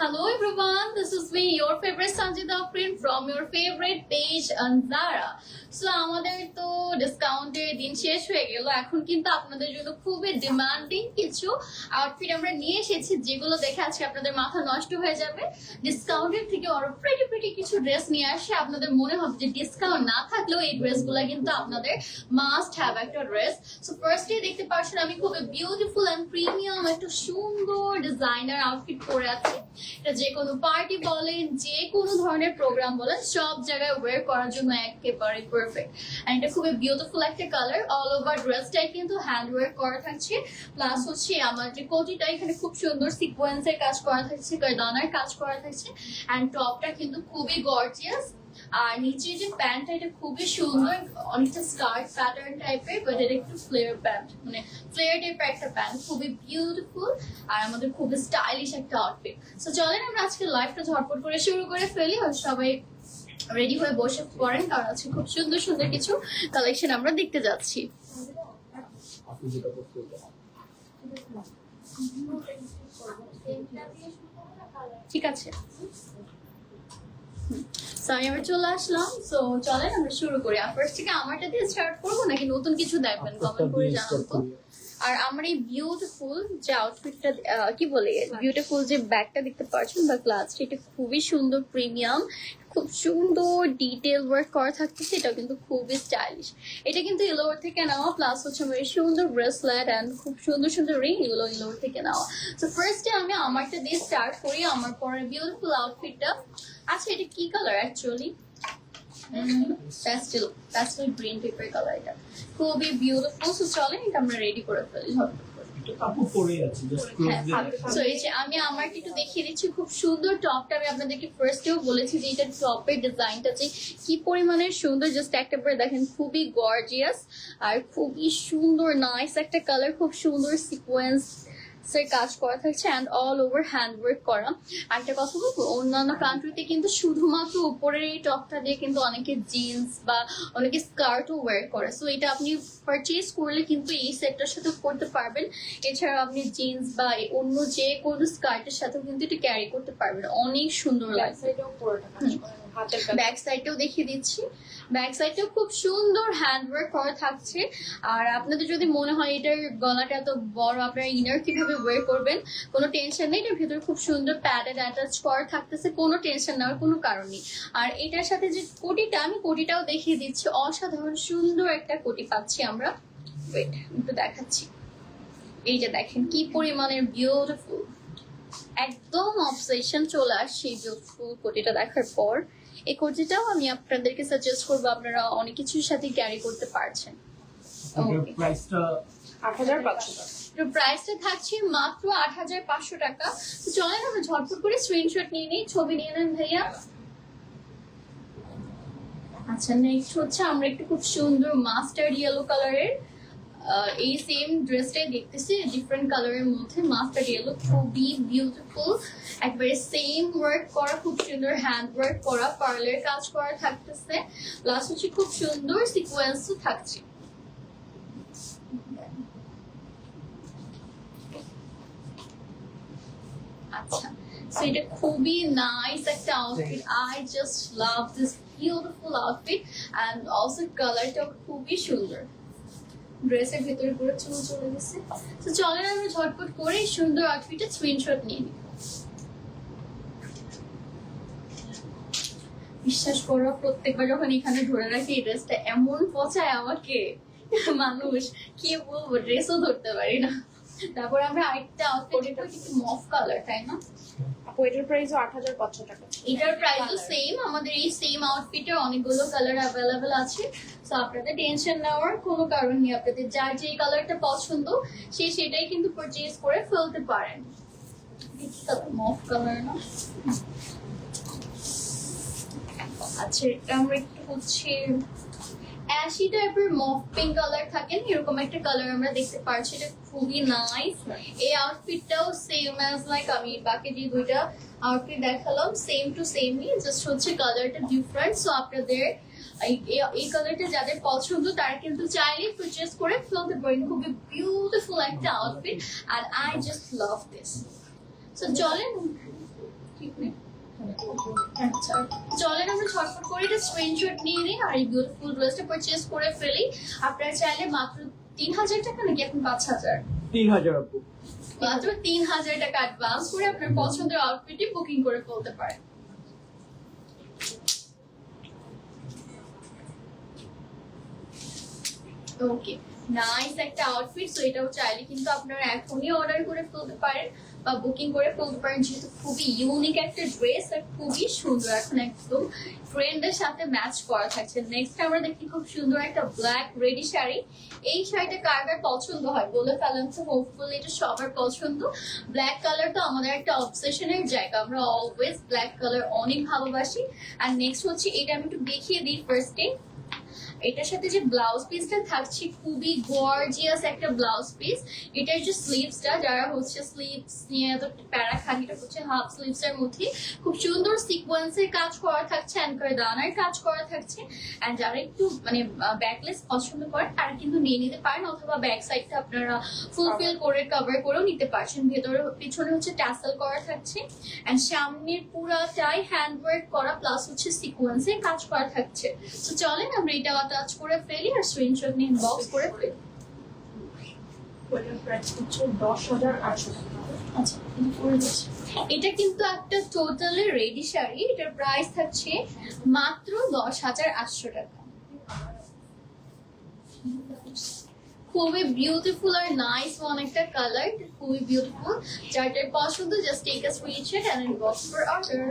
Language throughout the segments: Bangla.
Hello everyone, this is me, your favorite Sanjida Print from your favorite page Anzara. So আমাদের তো ডিসকাউন্টের দিন শেষ হয়ে গেল, এখন কিন্তু আপনাদের জন্য খুবই ডিমান্ডিং কিছু আউটফিট আমরা নিয়ে এসেছি, যেগুলো দেখে আজকে আপনাদের মাথা নষ্ট হয়ে যাবে। ডিসকাউন্টের থেকে আরো প্রিটি কিছু ড্রেস নিয়ে আসে, আপনাদের মনে হবে যে ডিসকাউন্ট না থাকলেও এই ড্রেসগুলো কিন্তু আপনাদের মাস্ট হ্যাভ একটা ড্রেস। সো ফার্স্টে দেখতে পাচ্ছেন আমি খুবই বিউটিফুল এন্ড প্রিমিয়াম একটা সুন্দর ডিজাইনার আউটফিট পরে আছি। এটা যে কোনো পার্টি বলেন, যে কোনো ধরনের প্রোগ্রাম বলেন, সব জায়গায় ওয়্যার করার জন্য একেবারে পারফেক্ট। এন্ড এটা খুবই বিউটিফুল একটা কালার। অল ওভার ড্রেসটাই কিন্তু হ্যান্ড ওয়্যার করা থাকছে, প্লাস হচ্ছে আমার যে কোটিটা এখানে খুব সুন্দর সিকোয়েন্সের কাজ করা থাকছে, কারদানার কাজ করা থাকছে। এন্ড টপটা কিন্তু খুবই গর্জিয়াস। আর নিচে যে প্যান্টটা এটা খুবই সুন্দর, অনেকটা স্কার্ট প্যাটার্ন টাইপের, বাট এটা একটু ফ্লেয়ার প্যান্ট, মানে ফ্লেয়ার টাইপের একটা প্যান্ট, খুবই বিউটিফুল আর আমাদের খুবই স্টাইলিশ একটা আউটফিট। সো চলেন আমরা আজকে লাইভটা ঝটপট করে শুরু করে ফেলি, আর সবাই রেডি হয়ে বসে পড়েন, কারণ আজকে খুব সুন্দর সুন্দর কিছু কালেকশন আমরা দেখতে যাচ্ছি। ঠিক আছে, আমি আবার চলে আসলাম। সো চলেন আমরা শুরু করি। ফার্স্ট থেকে আমারটা দিয়ে স্টার্ট করবো নাকি নতুন কিছু দেখবেন, কমেন্ট করে জানান তো। আর আমার এই বিউটিফুল যে আউটফিটটা, কি বলে, বিউটিফুল যে ব্যাগটা দেখতে পাচ্ছেন বা গ্লাসটা, এটা খুবই সুন্দর, প্রিমিয়াম, খুব সুন্দর ডিটেল ওয়ার্ক করা থাকতেছে। এটা কিন্তু খুবই স্টাইলিশ। এটা কিন্তু ইলোর থেকে নেওয়া, প্লাস হচ্ছে আমার এই সুন্দর ব্রেসলেট অ্যান্ড খুব সুন্দর সুন্দর রিং, এগুলো ইলোর থেকে নেওয়া। তো ফার্স্টে আমি আমারটা দিয়ে স্টার্ট করি, আমার পরে বিউটিফুল আউটফিটটা। আচ্ছা, এটা কি কালার অ্যাকচুয়ালি? প্যাস্টেল গ্রিন টাইপের কালার, এটা খুবই বিউটিফুল। সো চলেন এটা আমরা রেডি করে ফেলি ঝটপট। আমি আমারটা একটু দেখিয়ে দিচ্ছি। খুব সুন্দর টপটা, আমি আপনাদেরকে ফার্স্টেও বলেছি যে এটা টপের ডিজাইনটা যে কি পরিমাণের সুন্দর, জাস্ট একটা করে দেখেন, খুবই গর্জিয়াস আর খুবই সুন্দর নাইস একটা কালার, খুব সুন্দর সিকোয়েন্স কাজ করা থাকছে and all over hand work করা। একটা কথা বলবো, অন্যান্য কান্ট্রিতে কিন্তু শুধুমাত্র উপরের এই টপটা দিয়ে কিন্তু অনেকে জিন্স বা অনেকে স্কার্টও ওয়্যার করে। সো এটা আপনি পারচেজ করলে কিন্তু এই সেটটার সাথে করতে পারবেন। এছাড়া আপনি জিন্স বা অন্য যে কোনো স্কার্টের সাথেও কিন্তু এটা ক্যারি করতে পারবেন, অনেক সুন্দর লাগছে। ব্যাক সাইডটাও দেখিয়ে দিচ্ছি, ব্যাক সাইডটাও খুব সুন্দর হ্যান্ড ওয়ার্ক করা থাকছে। আর আপনাদের যদি মনে হয় এটার গলাটা এত বড়, আপনারা ইনার কিভাবে ওয়্যার করবেন, কোনো টেনশন নেই। এটার ভিতরে খুব সুন্দর প্যাডেড অ্যাটাচ করা থাকতেছে, কোনো টেনশন নেওয়ার কোনো কারণ নেই। আর এটার সাথে যে কোটিটা, আমি কোটিটাও দেখিয়ে দিচ্ছি, অসাধারণ সুন্দর একটা কোটি পাচ্ছি আমরা। ওয়েট, একটু দেখাচ্ছি। এই যে দেখেন কি পরিমাণের বিউটিফুল, একদম অবসেশন চলে আসছে এই বিউটিফুল কোটিটা দেখার পর। এই কোটিটাও আমি আপনাদেরকে সাজেস্ট করবো, আপনারা অনেক কিছুর সাথে ক্যারি করতে পারছেন। প্রাইসটা থাকছে মাত্র ৮৫০০ টাকা। তো চলেন আমরা ঝটপট করে স্ক্রিনশট নিয়ে নিই, ছবি নিয়ে নেন ভাইয়া। আচ্ছা, নেক্সট হচ্ছে আমরা একটু খুব সুন্দর মাস্টার্ড ইয়েলো কালারের এই সেম ড্রেসটাই দেখতেছি ডিফারেন্ট কালারের মধ্যে, মাস্টার্ড ইয়েলো, খুবই বিউটিফুল, একবারে সেম ওয়ার্ক করা, খুব সুন্দর হ্যান্ড ওয়ার্ক করা, পার্লের কাজ করা থাকতেছে, প্লাস হচ্ছে খুব সুন্দর সিকোয়েন্সও থাকছে। আচ্ছা, সো এটা খুবই নাইস একটা outfit. I just love this beautiful outfit and also কালারটাও খুবই সুন্দর। ড্রেসের ভিতরে পুরো চুল চলে গেছে। তো চলেন আমরা ঝটপট করে সুন্দর আউটফিটের স্ক্রিনশট নিয়ে নিই। বিশ্বাস করো, প্রত্যেকবার যখন এখানে ধরে রাখি এই ড্রেসটা এমন পচায় আমাকে মানুষ, কি বলবো, ড্রেসও ধরতে পারি না। তারপর আমরা আরেকটা আউটফিট, এটা কিন্তু মফ কালার, তাই না? এটার প্রাইসও ৮৫০০ টাকা। এটার প্রাইসও সেম। আমাদের এই সেম আউটফিটের অনেকগুলো কালার অ্যাভেলেবেল আছে। সো আপনাদের টেনশন নেওয়ার কোনো কারণ নেই, আপনাদের যার যে কালারটা পছন্দ সে সেটাই কিন্তু পারচেজ করে ফেলতে পারেন। মফ কালার না? আচ্ছা, এটা আমরা একটু হচ্ছে অ্যাশি টাইপের মফ পিঙ্ক কালার থাকেন, এরকম একটা কালার আমরা দেখতে পাচ্ছি। এটা খুবই নাইস। এই আউটফিটটাও সেম অ্যাজ লাইক আমি বাকি যে দুইটা আউটফিট দেখালাম, সেম টু সেমই, জাস্ট হচ্ছে কালারটা ডিফারেন্ট। সো আপনাদের এই কালারটা যাদের পছন্দ তারা কিন্তু চাইলে পারচেজ করে ফেলতে পারেন। খুবই বিউটিফুল একটা outfit and I just love this. So চলেন এখানে। আচ্ছা চলেন আমরা ঝটপট করে এটা স্ক্রিনশট নিয়ে নিই আর এই বিউটিফুল ড্রেসটা পারচেজ করে ফেলি। আপনারা চাইলে মাত্র 3000 টাকা নাকি এখন 5000? 3000 আপু। মাত্র 3000 টাকা অ্যাডভান্স করে আপনার পছন্দের আউটফিটটি বুকিং করে ফেলতে পারেন। ওকে নাইস একটা আউটফিট। সো এটাও চাইলে কিন্তু আপনারা এখনই অর্ডার করে ফেলতে পারেন বা বুকিং করে ফেলতে পারেন, যেহেতু খুবই ইউনিক একটা ড্রেস আর খুবই সুন্দর, এখন একদম ট্রেন্ডের সাথে ম্যাচ করা থাকছে। নেক্সট আমরা দেখি খুব সুন্দর একটা ব্ল্যাক রেডি শাড়ি। এই শাড়িটা কার কার পছন্দ হয় বলে ফেলেন তো, হোপফুলি এটা সবার পছন্দ। ব্ল্যাক কালার তো আমাদের একটা অবসেশনের জায়গা, আমরা অলওয়েজ ব্ল্যাক কালার অনেক ভালোবাসি। আর নেক্সট হচ্ছে এটা আমি একটু দেখিয়ে দিই ফার্স্টে। এটার সাথে যে ব্লাউজ পিসটা থাকছে খুবই গর্জিয়াস একটা ব্লাউজ পিস। এটার যে স্লিভসটা, যারা হচ্ছে স্লিভস নিয়ে এত প্যারা খান, এটা হচ্ছে হাফ স্লিভস এর মধ্যে খুব সুন্দর সিকোয়েন্সের কাজ করা থাকছে, অ্যাঙ্কার দানার কাজ করা থাকছে। এন্ড যারা একটু মানে ব্যাকলেস পছন্দ করেন তারা কিন্তু নিয়ে নিতে পারেন, অথবা ব্যাক সাইডটা আপনারা ফুলফিল করে কভার করেও নিতে পারছেন। ভেতরে পিছনে হচ্ছে ট্যাসেল করা থাকছে এন্ড সামনের পুরাটাই হ্যান্ড ওয়ার্ক করা, প্লাস হচ্ছে সিকোয়েন্সের কাজ করা থাকছে। তো চলেন আমরা এটা টাচ করে ফেলি আর স্ক্রিনশট নিয়ে ইনবক্স করে ফেলি। আচ্ছা এটা কিন্তু একটা টোটালি রেডি শাড়ি, এটার প্রাইস থাকছে মাত্র 10,800 টাকা। খুবই বিউটিফুল আর নাইস ওয়ান একটা কালার, খুবই বিউটিফুল। যার পছন্দ just take a screenshot and inbox for order.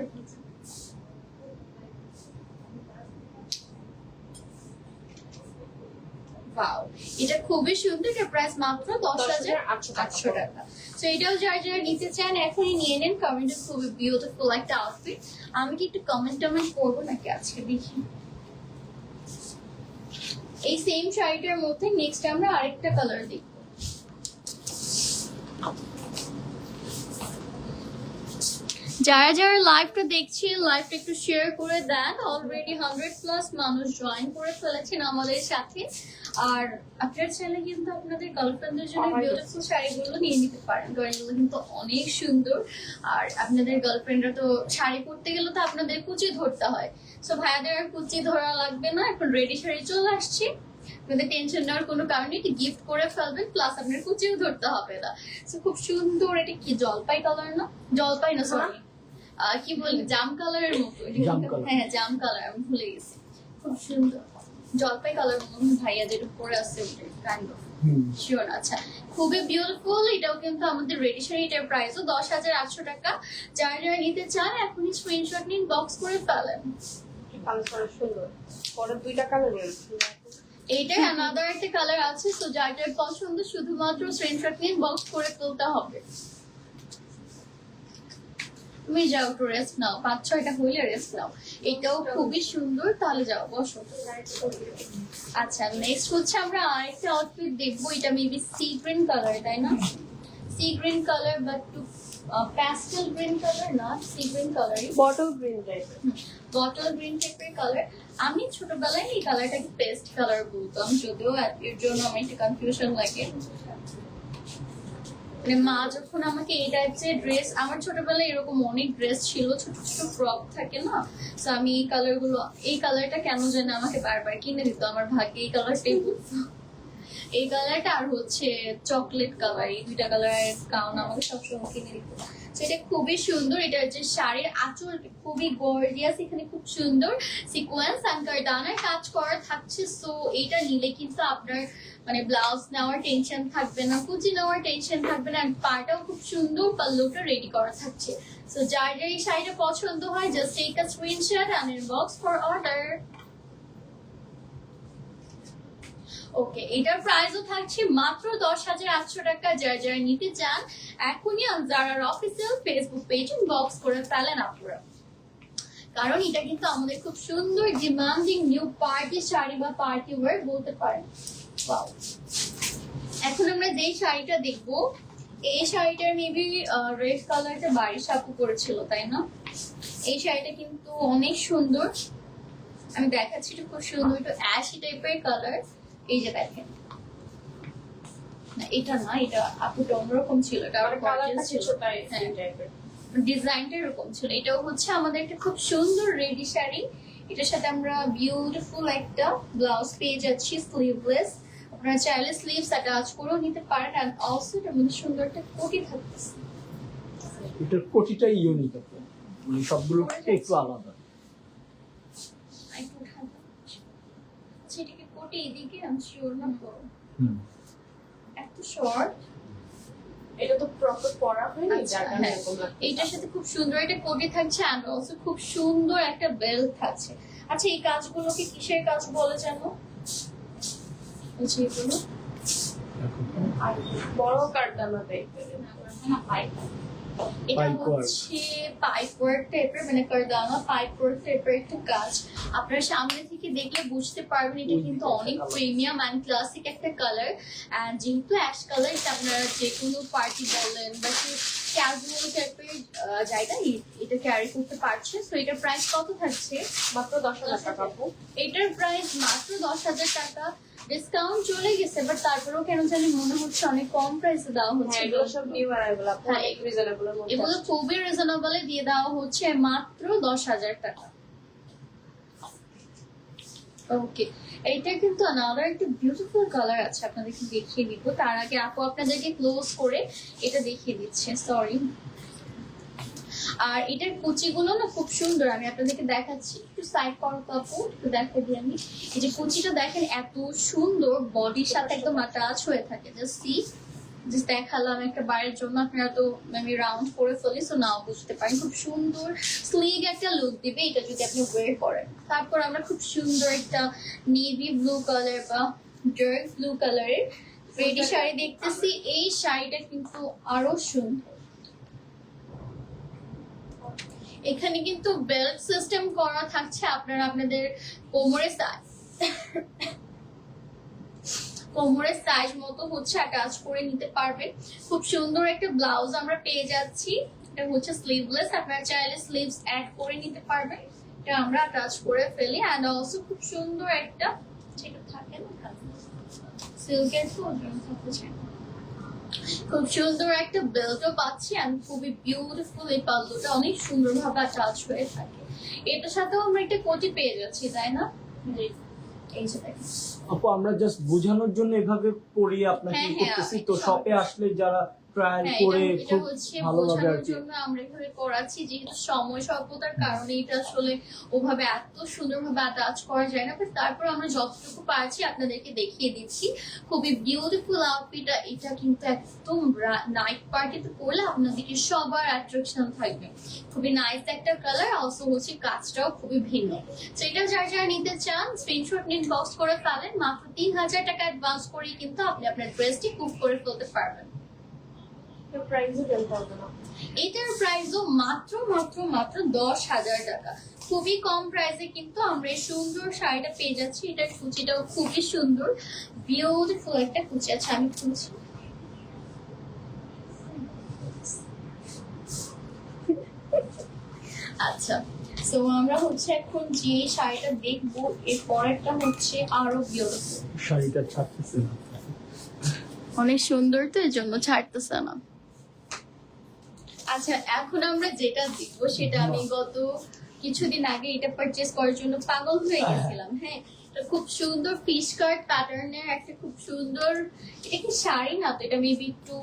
Wow এটা খুবই সুন্দর, এটা প্রাইস মাত্র 10,800 টাকা। সো এটাও যারা যারা নিতে চান এখনই নিয়ে নেন। কমেন্টে খুবই বিউটিফুল একটা আউটফিট। আমি কি একটু কমেন্ট করবো নাকি আজকে দেখি। এই সেম শাড়িটার মধ্যে নেক্সট আমরা আরেকটা কালার দেখব। যারা যারা লাইভটা দেখছেন লাইভটা একটু শেয়ার করে দেন। অলরেডি 100+ মানুষ জয়েন করে ফেলেছেন আমাদের সাথে। আর আপনার চ্যানেলে কিন্তু আপনাদের গার্লফ্রেন্ডদের জন্য বিউটিফুল শাড়িগুলো নিয়ে নিতে পারেন, কারণ এগুলো কিন্তু অনেক সুন্দর। আর আপনাদের গার্লফ্রেন্ডরা তো শাড়ি পরতে গেলে তো আপনাদের কুচি ধরতে হয়, সো ভাইয়াদের আর কুচি ধরা লাগবে না, এখন রেডি শাড়ি চলে আসছে। আপনাদের টেনশন নেওয়ার কোনো কারণ নেই, গিফট করে ফেলবেন, প্লাস আপনার কুচিও ধরতে হবে না। সো খুব সুন্দর। এটা কি জলপাই কালার না, জলপাই না সরি কি বলি জাম কালারের মতো। হ্যাঁ জাম কালার, আমি ভুলে গেছি। খুব সুন্দর জলপাই কালার মনে ভাইয়া যেটা পরে আছে কাইন্ড অফ শিওর। আচ্ছা খুবই বিউটিফুল। এটাও কিন্তু আমাদের রেডি শাড়ি, এটার প্রাইসও 10,800 টাকা। যারা যারা নিতে চান এখনই স্ক্রিনশট নিন, বক্স করে ফেলেন। সুন্দর পরে দুইটা কালার এইটার আলাদা একটা কালার আছে। সো যার যার পছন্দ শুধুমাত্র স্ক্রিনশট নিন, বক্স করে ফেলতে হবে। তুমি যাও একটু রেস্ট নাও, 5-6টা হইলে রেস্ট নাও। এটাও খুবই সুন্দর, তাহলে যাও বসো। আচ্ছা নেক্সট হচ্ছে আমরা আরেকটা আউটফিট দেখবো। এটা মেবি সি গ্রিন কালার, তাই না? Sea green colour but too pastel green colour no, sea green কালারই, বটল গ্রিন টাইপের। বটল গ্রিন টাইপের কালার। আমি ছোটবেলায় এই কালারটাকে পেস্ট কালার বলতাম, যদিও এর জন্য আমার একটু কনফিউশন লাগে। মানে মা যখন আমাকে এই টাইপের ড্রেস, আমার ছোটবেলায় এরকম অনেক ড্রেস ছিল, ছোট ছোট ফ্রক থাকে না, তো আমি এই কালারগুলো, এই কালারটা কেন যেন আমাকে বারবার কিনে দিত। আমার ভাগ্যে এই কালারটাই এই কালারটা আর হচ্ছে চকলেট কালার, এই দুইটা কালারের গাউন আমাকে সবসময় কিনে দিত। সেটা খুবই সুন্দর। এটার যে শাড়ির আঁচল খুবই গর্জিয়াস, এখানে খুব সুন্দর সিকোয়েন্স অ্যাঙ্কার দানার কাজ করা থাকছে। সো এটা নিলে কিন্তু আপনার মানে ব্লাউজ নেওয়ার টেনশন থাকবে না, কুচি নেওয়ার টেনশন থাকবে না। পাটাও খুব সুন্দর, পাল্লুটা রেডি করা থাকছে। সো যার যার এই শাড়িটা পছন্দ হয় just take a screenshot and inbox for order. Okay এটার প্রাইসও থাকছে মাত্র 10,800 টাকা। যারা যারা নিতে চান এখনই যারা অফিসিয়াল ফেসবুক পেজ ইনবক্স করে ফেলেন আপনারা, কারণ এটা কিন্তু আমাদের খুব সুন্দর ডিমান্ডিং নিউ পার্টি শাড়ি বা পার্টি ওয়্যার বলতে পারেন। ওয়াও এখন আমরা যে শাড়িটা দেখবো, এই শাড়িটার মেবি রেড কালারটা বাড়ির সাপু করেছিল, তাই না? এই শাড়িটা কিন্তু অনেক সুন্দর, আমি দেখাচ্ছি। এটা খুব সুন্দর, একটু অ্যাশি টাইপের কালার। এই যে দেখেন, না এটা না, এটা আপুটা অন্যরকম ছিল, এটা আবার গর্জিয়াস ছিল। ডিজাইনটা এরকম ছিল। এটাও হচ্ছে আমাদের একটা খুব সুন্দর রেডি শাড়ি। এটার সাথে আমরা বিউটিফুল একটা ব্লাউজ পেয়ে যাচ্ছি স্লিভলেস। আপনারা চাইলে স্লিভস অ্যাটাচ করেও নিতে পারেন। এন্ড অলসো এটার মধ্যে সুন্দর একটা কোটি থাকতেছে। এটার কোটিটাই ইউনিক আছে, মানে সবগুলো থেকে একটু আলাদা। একটু উঠান। আচ্ছা, এটা কি কোটি এদিকে? আমি শিওর না তো। এত শর্ট। এটা তো প্রপার পরা হয়নি, আচ্ছা, যার কারণে হ্যাঁ। এরকম লাগছে। এইটার সাথে খুব সুন্দর একটা কোটি থাকছে এন্ড অলসো খুব সুন্দর একটা বেল্ট থাকছে। আচ্ছা, এই কাজগুলোকে কিসের কাজ বলে জানো? এই যে এগুলো আর বড় কারদানা টাইপের। এটা Pipe work. হচ্ছে পাইপ ওয়ার্ক টাইপের, মানে কারদানা পাইপ ওয়ার্ক টাইপের একটা কাজ। আপনারা সামনে থেকে দেখলে বুঝতে পারবেন এটা কিন্তু অনেক প্রিমিয়াম এন্ড ক্লাসিক একটা কালার। এন্ড যেহেতু অ্যাশ কালার, এটা আপনারা যে কোনো পার্টি বলেন বা ক্যাজুয়াল টাইপের জায়গায় এটা ক্যারি করতে পারছে। তো এটার প্রাইস কত থাকছে? মাত্র 10,000 টাকা আপু। এটার প্রাইস মাত্র 10,000 টাকা। ডিসকাউন্ট চলে গেছে, বাট তারপরেও কেন জানি মনে হচ্ছে অনেক কম প্রাইসে দেওয়া হচ্ছে। হ্যাঁ, এগুলো সব নিউ অ্যারাইভাল আপু, হ্যাঁ, অনেক রিজনেবল এর মধ্যে এগুলো আছে। খুবই রিজনেবলে দিয়ে দেওয়া হচ্ছে মাত্র 10,000 টাকা। ওকে, এইটা কিন্তু আনাদার একটা বিউটিফুল কালার আছে, আপনাদেরকে দেখিয়ে দিব। তার আগে আপু আপনাদেরকে ক্লোজ করে এটা দেখিয়ে দিচ্ছে, সরি। আর এটার কুচিগুলো না খুব সুন্দর, আমি আপনাদেরকে দেখাচ্ছি। একটু সাইড করো তো আপু, একটু দেখে দিই আমি। এই যে কুচিটা দেখেন এত সুন্দর, বডির সাথে একদম টাচ হয়ে থাকে। জাস্ট সি, জাস্ট দেখালাম একটা বাইরের জন্য, আপনারা তো আমি রাউন্ড করে ফেলি, সো নাও বুঝতে পারেন। খুব সুন্দর স্লিগ একটা লুক দিবে এটা যদি আপনি ওয়ের করেন। তারপর আমরা খুব সুন্দর একটা নেভি ব্লু কালার বা ডার্ক ব্লু কালারের রেডি শাড়ি দেখতেছি। এই শাড়িটা কিন্তু আরো সুন্দর। এখানে কিন্তু বেল্ট সিস্টেম করা থাকছে, আপনারা আপনাদের কোমরের সাইজ মতো হচ্ছে অ্যাটাচ করে নিতে পারবেন। খুব সুন্দর একটা ব্লাউজ আমরা পেয়ে যাচ্ছি। এটা হচ্ছে স্লিভলেস, আপনারা চাইলে স্লিভস অ্যাড করে নিতে পারবেন। এটা আমরা অ্যাটাচ করে ফেলি। এন্ড অলসো খুব সুন্দর একটা যেটা থাকে না সিল্কের, তো থাকতে চাই, খুব সুন্দর একটা বেল্টও পাচ্ছি। আমি খুবই বিউটিফুল, এই পাল্লুটা অনেক সুন্দরভাবে অ্যাটাচ হয়ে থাকে। এটার সাথেও আমরা একটা কোটি পেয়ে যাচ্ছি, তাই না? এই যে দেখেন আপু, আমরা জাস্ট বোঝানোর জন্য এভাবে পরিয়ে আপনাকে হ্যাঁ, করতেছি। হ্যাঁ, তো এটা শপে আসলে যারা ট্রায়াল হ্যাঁ, করে এটা খুব হচ্ছে ভালোভাবে আর বোঝানোর কি। জন্য আমরা এভাবে করাচ্ছি, যেহেতু সময় স্বল্পতার কারণে এটা আসলে ওভাবে এত সুন্দরভাবে অ্যাটাচ করা যায় না। বাট তারপর আমরা যতটুকু পারছি আপনাদেরকে দেখিয়ে দিচ্ছি। খুবই বিউটিফুল আউটফিট। এটা কিন্তু একদম নাইট পার্টিতে পরলে আপনাদেরকে সবার অ্যাট্রাকশন থাকবে। খুবই নাইস একটা কালার, অলসো হচ্ছে কাজটাও খুবই ভিন্ন। তো এটা যারা যারা নিতে চান স্ক্রিনশট নিয়ে বক্স করে ফেলেন। মাত্র 3,000 টাকা অ্যাডভান্স করেই কিন্তু আপনি আপনার ড্রেসটি কুক করে ফেলতে পারবেন। এর প্রাইসও 10,000 আপু। এটার প্রাইসও মাত্র মাত্র মাত্র 10,000 টাকা। খুবই কম প্রাইসে কিন্তু আমরা এই সুন্দর শাড়িটা পেয়ে যাচ্ছি। এটার কুচিটাও খুবই সুন্দর, বিউটিফুল একটা কুচি আছে। আমি খুলছি, আচ্ছা। তো আমরা হচ্ছে এখন যে শাড়িটা দেখবো এর পরেরটা হচ্ছে আরো বিউটিফুল। শাড়িটা ছাড়তেছে না। অনেক সুন্দর, তো এর জন্য ছাড়তেছে না। আচ্ছা, এখন আমরা যেটা দেখবো সেটা আমি গত কিছুদিন আগে এটা পারচেজ করার জন্য পাগল হয়ে গেছিলাম। হ্যাঁ, এটা খুব সুন্দর ফিশ কাট প্যাটার্নের একটা খুব সুন্দর, এটা কি শাড়ি না তো, এটা মেবি একটু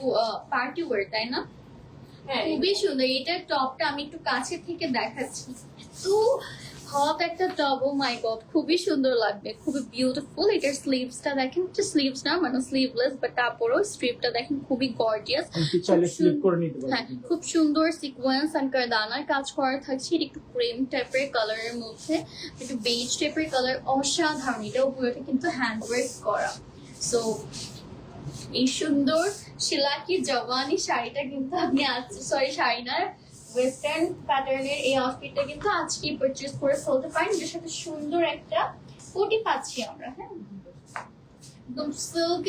পার্টি ওয়্যার, তাই না? হ্যাঁ, খুবই সুন্দর। এটার টপটা আমি একটু কাছে থেকে দেখাচ্ছি। তো হট একটা টপ, ও মাই গড, খুবই সুন্দর লাগবে, খুবই বিউটিফুল। এটার স্লিভসটা দেখেন, স্লিভস না মানে স্লিভলেস, বাট তারপরও স্ট্রিপটা দেখেন খুবই গর্জিয়াস। আপনি চাইলে স্লিপ করে নিতে হ্যাঁ, পারবেন। খুব সুন্দর সিকোয়েন্স এন্ড কারদানার কাজ করা থাকছে। এটা একটু ক্রিম টাইপের কালারের মধ্যে, একটু বেজ টাইপের কালার, অসাধারণ। এটাও পুরোটা কিন্তু হ্যান্ড ওয়ার্ক করা। সো এই সুন্দর শিলাকি জওয়ানি শাড়িটা কিন্তু আপনি সরি শাড়ি না, ওয়েস্টার্ন প্যাটার্নের এই আউটফিটটা কিন্তু আজকে পারচেজ করে ফেলতে পারেন। এর সাথে সুন্দর একটা কোটি পাচ্ছি আমরা। হ্যাঁ, একদম সিল্ক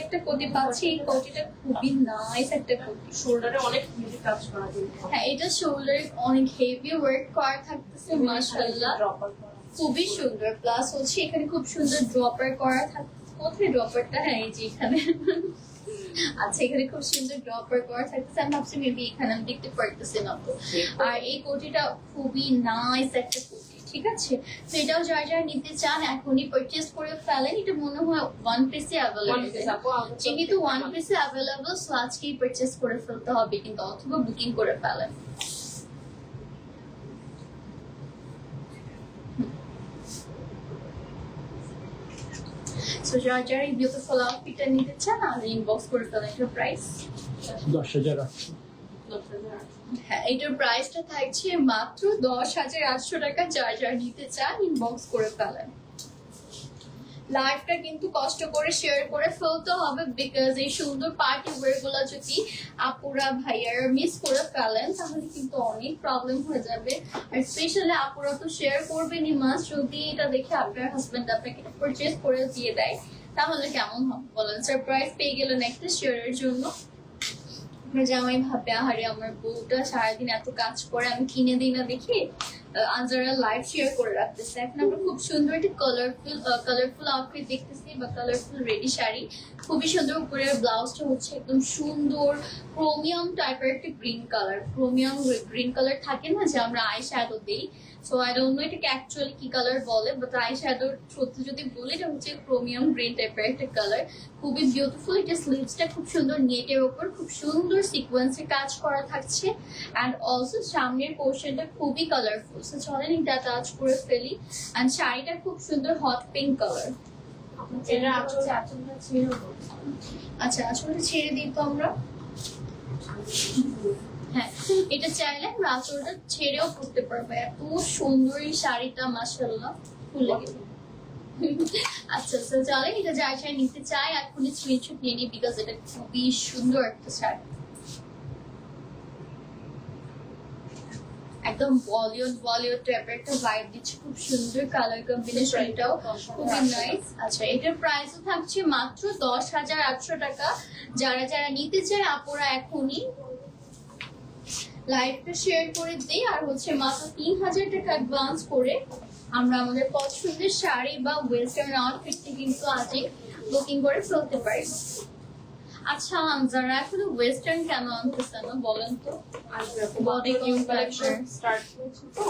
একটা কোটি পাচ্ছি। এই কোটিটা খুবই নাইস একটা কোটি। শোল্ডারে অনেক হেভি কাজ করা কিন্তু। হ্যাঁ, এটা শোল্ডারে অনেক হেভি ওয়ার্ক করা থাকতেছে, মাশাআল্লাহ ড্রপার করা। খুবই সুন্দর। প্লাস হচ্ছে এখানে খুব সুন্দর ড্রপার করা থাকছে। কোথায় ড্রপারটা? হ্যাঁ, এই যে এখানে আচ্ছা, এখানে খুব সুন্দর ড্রপার করা থাকতেছে। আমি ভাবছি মেবি এখানে আমি দেখতে পারতেছি না তো। আর এই কোটিটা খুবই নাইস একটা কোটি, ঠিক আছে? তো এটাও যারা যারা নিতে চান এখনই পারচেজ করে ফেলেন। এটা মনে হয় ওয়ান পিসে অ্যাভেলেবল, যেহেতু ওয়ান পিসে অ্যাভেলেবল সো আজকেই পারচেজ করে ফেলতে হবে, কিন্তু অথবা বুকিং করে ফেলেন। সো যারা যারা এই বিউটিফুল আউটফিটটা নিতে চান আর ইনবক্স করে ফেলেন। এটার প্রাইস 10,800। হ্যাঁ, এটার প্রাইসটা থাকছে মাত্র 10,800 টাকা। যারা যারা নিতে চান ইনবক্স করে ফেলেন। লাইভটা কিন্তু কষ্ট করে শেয়ার করে ফেলতে হবে, বিকজ এই সুন্দর পার্টি ওয়্যার গুলো যদি আপুরা ভাইয়ারা মিস করে ফেলেন তাহলে কিন্তু অনেক প্রবলেম হয়ে যাবে। আর স্পেশালি আপুরা তো শেয়ার করবেনই মাস, যদি এটা দেখে আপনার হাজবেন্ড আপনাকে পারচেজ করে দিয়ে দেয় তাহলে কেমন হবে বলেন? সারপ্রাইজ পেয়ে গেলেন একটা শেয়ারের জন্য। আপনার জামাই ভাববে আহারে আমার বউটা সারাদিন এত কাজ করে, আমি কিনে দিই না দেখে আনজারা লাইভ শেয়ার করে রাখতেছে। এখন আমরা খুব সুন্দর একটা কালারফুল আউটফিট দেখতেছি, বা কালারফুল রেডি শাড়ি, খুবই সুন্দর। উপরে ব্লাউজটা হচ্ছে একদম সুন্দর ক্রোমিয়াম টাইপের একটা green colour. Chromium green colour থাকে না যে আমরা আই শ্যাডো দিই, সো আই ডোন্ট নো এটাকে অ্যাকচুয়ালি কি কালার বলে, বাট আই শ্যাডোর সত্যি যদি বলি এটা হচ্ছে ক্রোমিয়াম গ্রিন টাইপের একটা কালার। খুবই বিউটিফুল। এটা স্লিভসটা খুব সুন্দর নেটের উপর খুব সুন্দর সিকোয়েন্সের কাজ করা থাকছে, অ্যান্ড অলসো সামনের পোর্শনটা খুবই কালারফুল। সো চলেন এটা টাচ করে ফেলি। অ্যান্ড শাড়িটা খুব সুন্দর হট পিঙ্ক কালার। এটা আসলে আচমকা ছিল। আচ্ছা, আসলে ছেড়ে দিই তো আমরা। হ্যাঁ, এটা চাইলে আমরা আঁচলটা ছেড়েও পরতে পারবো। এত সুন্দর এই শাড়িটা, মাশাআল্লাহ, খুলে গেল। আচ্ছা, তো চলে এটা যার যাই নিতে চাই এখনই স্ক্রিনশট নিয়ে নিই, বিকজ এটা খুবই সুন্দর একটা শাড়ি। একদম বলিউড টাইপের একটা ভাইব দিচ্ছে। খুব সুন্দর কালার কম্বিনেশনটাও খুবই নাইস। আচ্ছা, এটার প্রাইসও থাকছে মাত্র 10,800 টাকা। যারা যারা নিতে চায় আপুরা এখনই লাইভটা শেয়ার করে দিই। আর হচ্ছে মাত্র 3,000 টাকা অ্যাডভান্স করে আমরা আমাদের পছন্দের শাড়ি বা ওয়েস্টার্ন আউটফিটটি কিন্তু আজকে বুকিং করে ফেলতে পারি। আচ্ছা, যারা এখন ওয়েস্টার্ন কেন আনতেছে না বলেন তো? বডি কালেকশন স্টার্ট হয়েছে তো।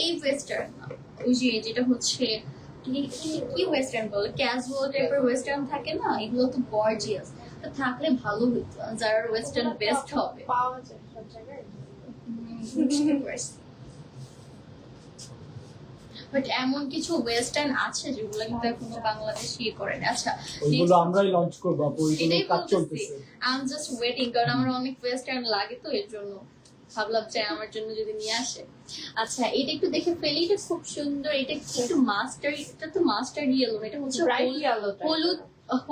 এই ওয়েস্টার্ন না, ওই যে যেটা হচ্ছে কি ওয়েস্টার্ন বলে, ক্যাজুয়াল টাইপের ওয়েস্টার্ন থাকে না, এগুলো তো গর্জিয়াস। তো থাকলে ভালো হতো, যারা ওয়েস্টার্ন বেস্ট হবে। পাওয়া যায় সব জায়গায়। বাট এমন কিছু ওয়েস্টার্ন আছে যেগুলো কিন্তু এখনো বাংলাদেশে করে না। আচ্ছা, ওইগুলো আমরাই লঞ্চ করব, ওইগুলো এটাই কাজ বলতেছি, চলতেছে। আই এম জাস্ট ওয়েটিং, কারণ আমার অনেক ওয়েস্টার্ন লাগে তো এর জন্য ভাবলাম যে আমার জন্য যদি নিয়ে আসে। আচ্ছা, এটা একটু দেখে ফেলি। এটা খুব সুন্দর। এটা একটু মাস্টার, এটা তো মাস্টার ইয়েলো, এটা হচ্ছে ব্রাইট ইয়েলো, হলুদ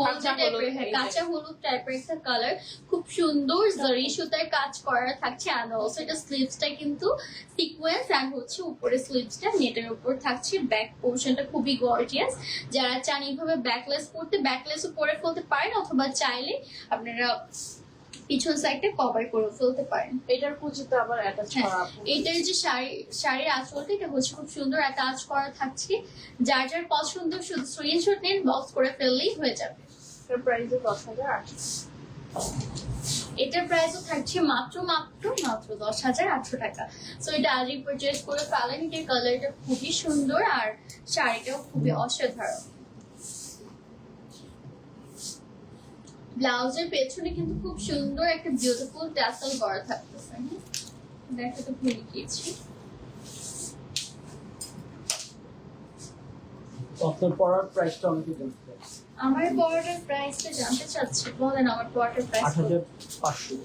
কাঁচা হলুদ হ্যাঁ, এই কাঁচা হলুদ টাইপের একটা কালার। খুব সুন্দর জরি সুতায় কাজ করা থাকছে। আর অলসো এটা স্লিভসটা কিন্তু সিকোয়েন্স, আর হচ্ছে উপরে স্লিভসটা নেটের উপর থাকছে। ব্যাক পোর্শনটা খুবই গর্জিয়াস। যারা চান এইভাবে ব্যাকলেস করতে, ব্যাকলেসও পরে ফেলতে পারেন, অথবা চাইলে আপনারা পিছন সাইডটা কভার করে ফেলতে পারেন। এটার কুচিতে আবার অ্যাটাচ করা। এটার যে শাড়ির আঁচলটা, এটা হচ্ছে খুব সুন্দর অ্যাটাচ করা থাকছে। যার যার পছন্দ শুধু স্ক্রিনশট নিন, বক্স করে ফেললেই হয়ে যাবে। এর প্রাইস 10,800। এটার প্রাইসও থাকছে মাত্র 10,800 টাকা। সো এটা আজই পারচেজ করে ফেলেন। এটার কালারটা খুবই সুন্দর আর শাড়িটাও খুবই অসাধারণ। ব্লাউজের পেছনে কিন্তু খুব সুন্দর একটা বিউটিফুল ট্যাসেল করা থাকতেছে। দেখাতে ভুলে গিয়েছি। আপনার পড়ার প্রাইসটা অনেকে জানতে চায়। আমার বর্ডার প্রাইসটা জানতে চাচ্ছি, বলেন আমার বর্ডার প্রাইস। 8,500।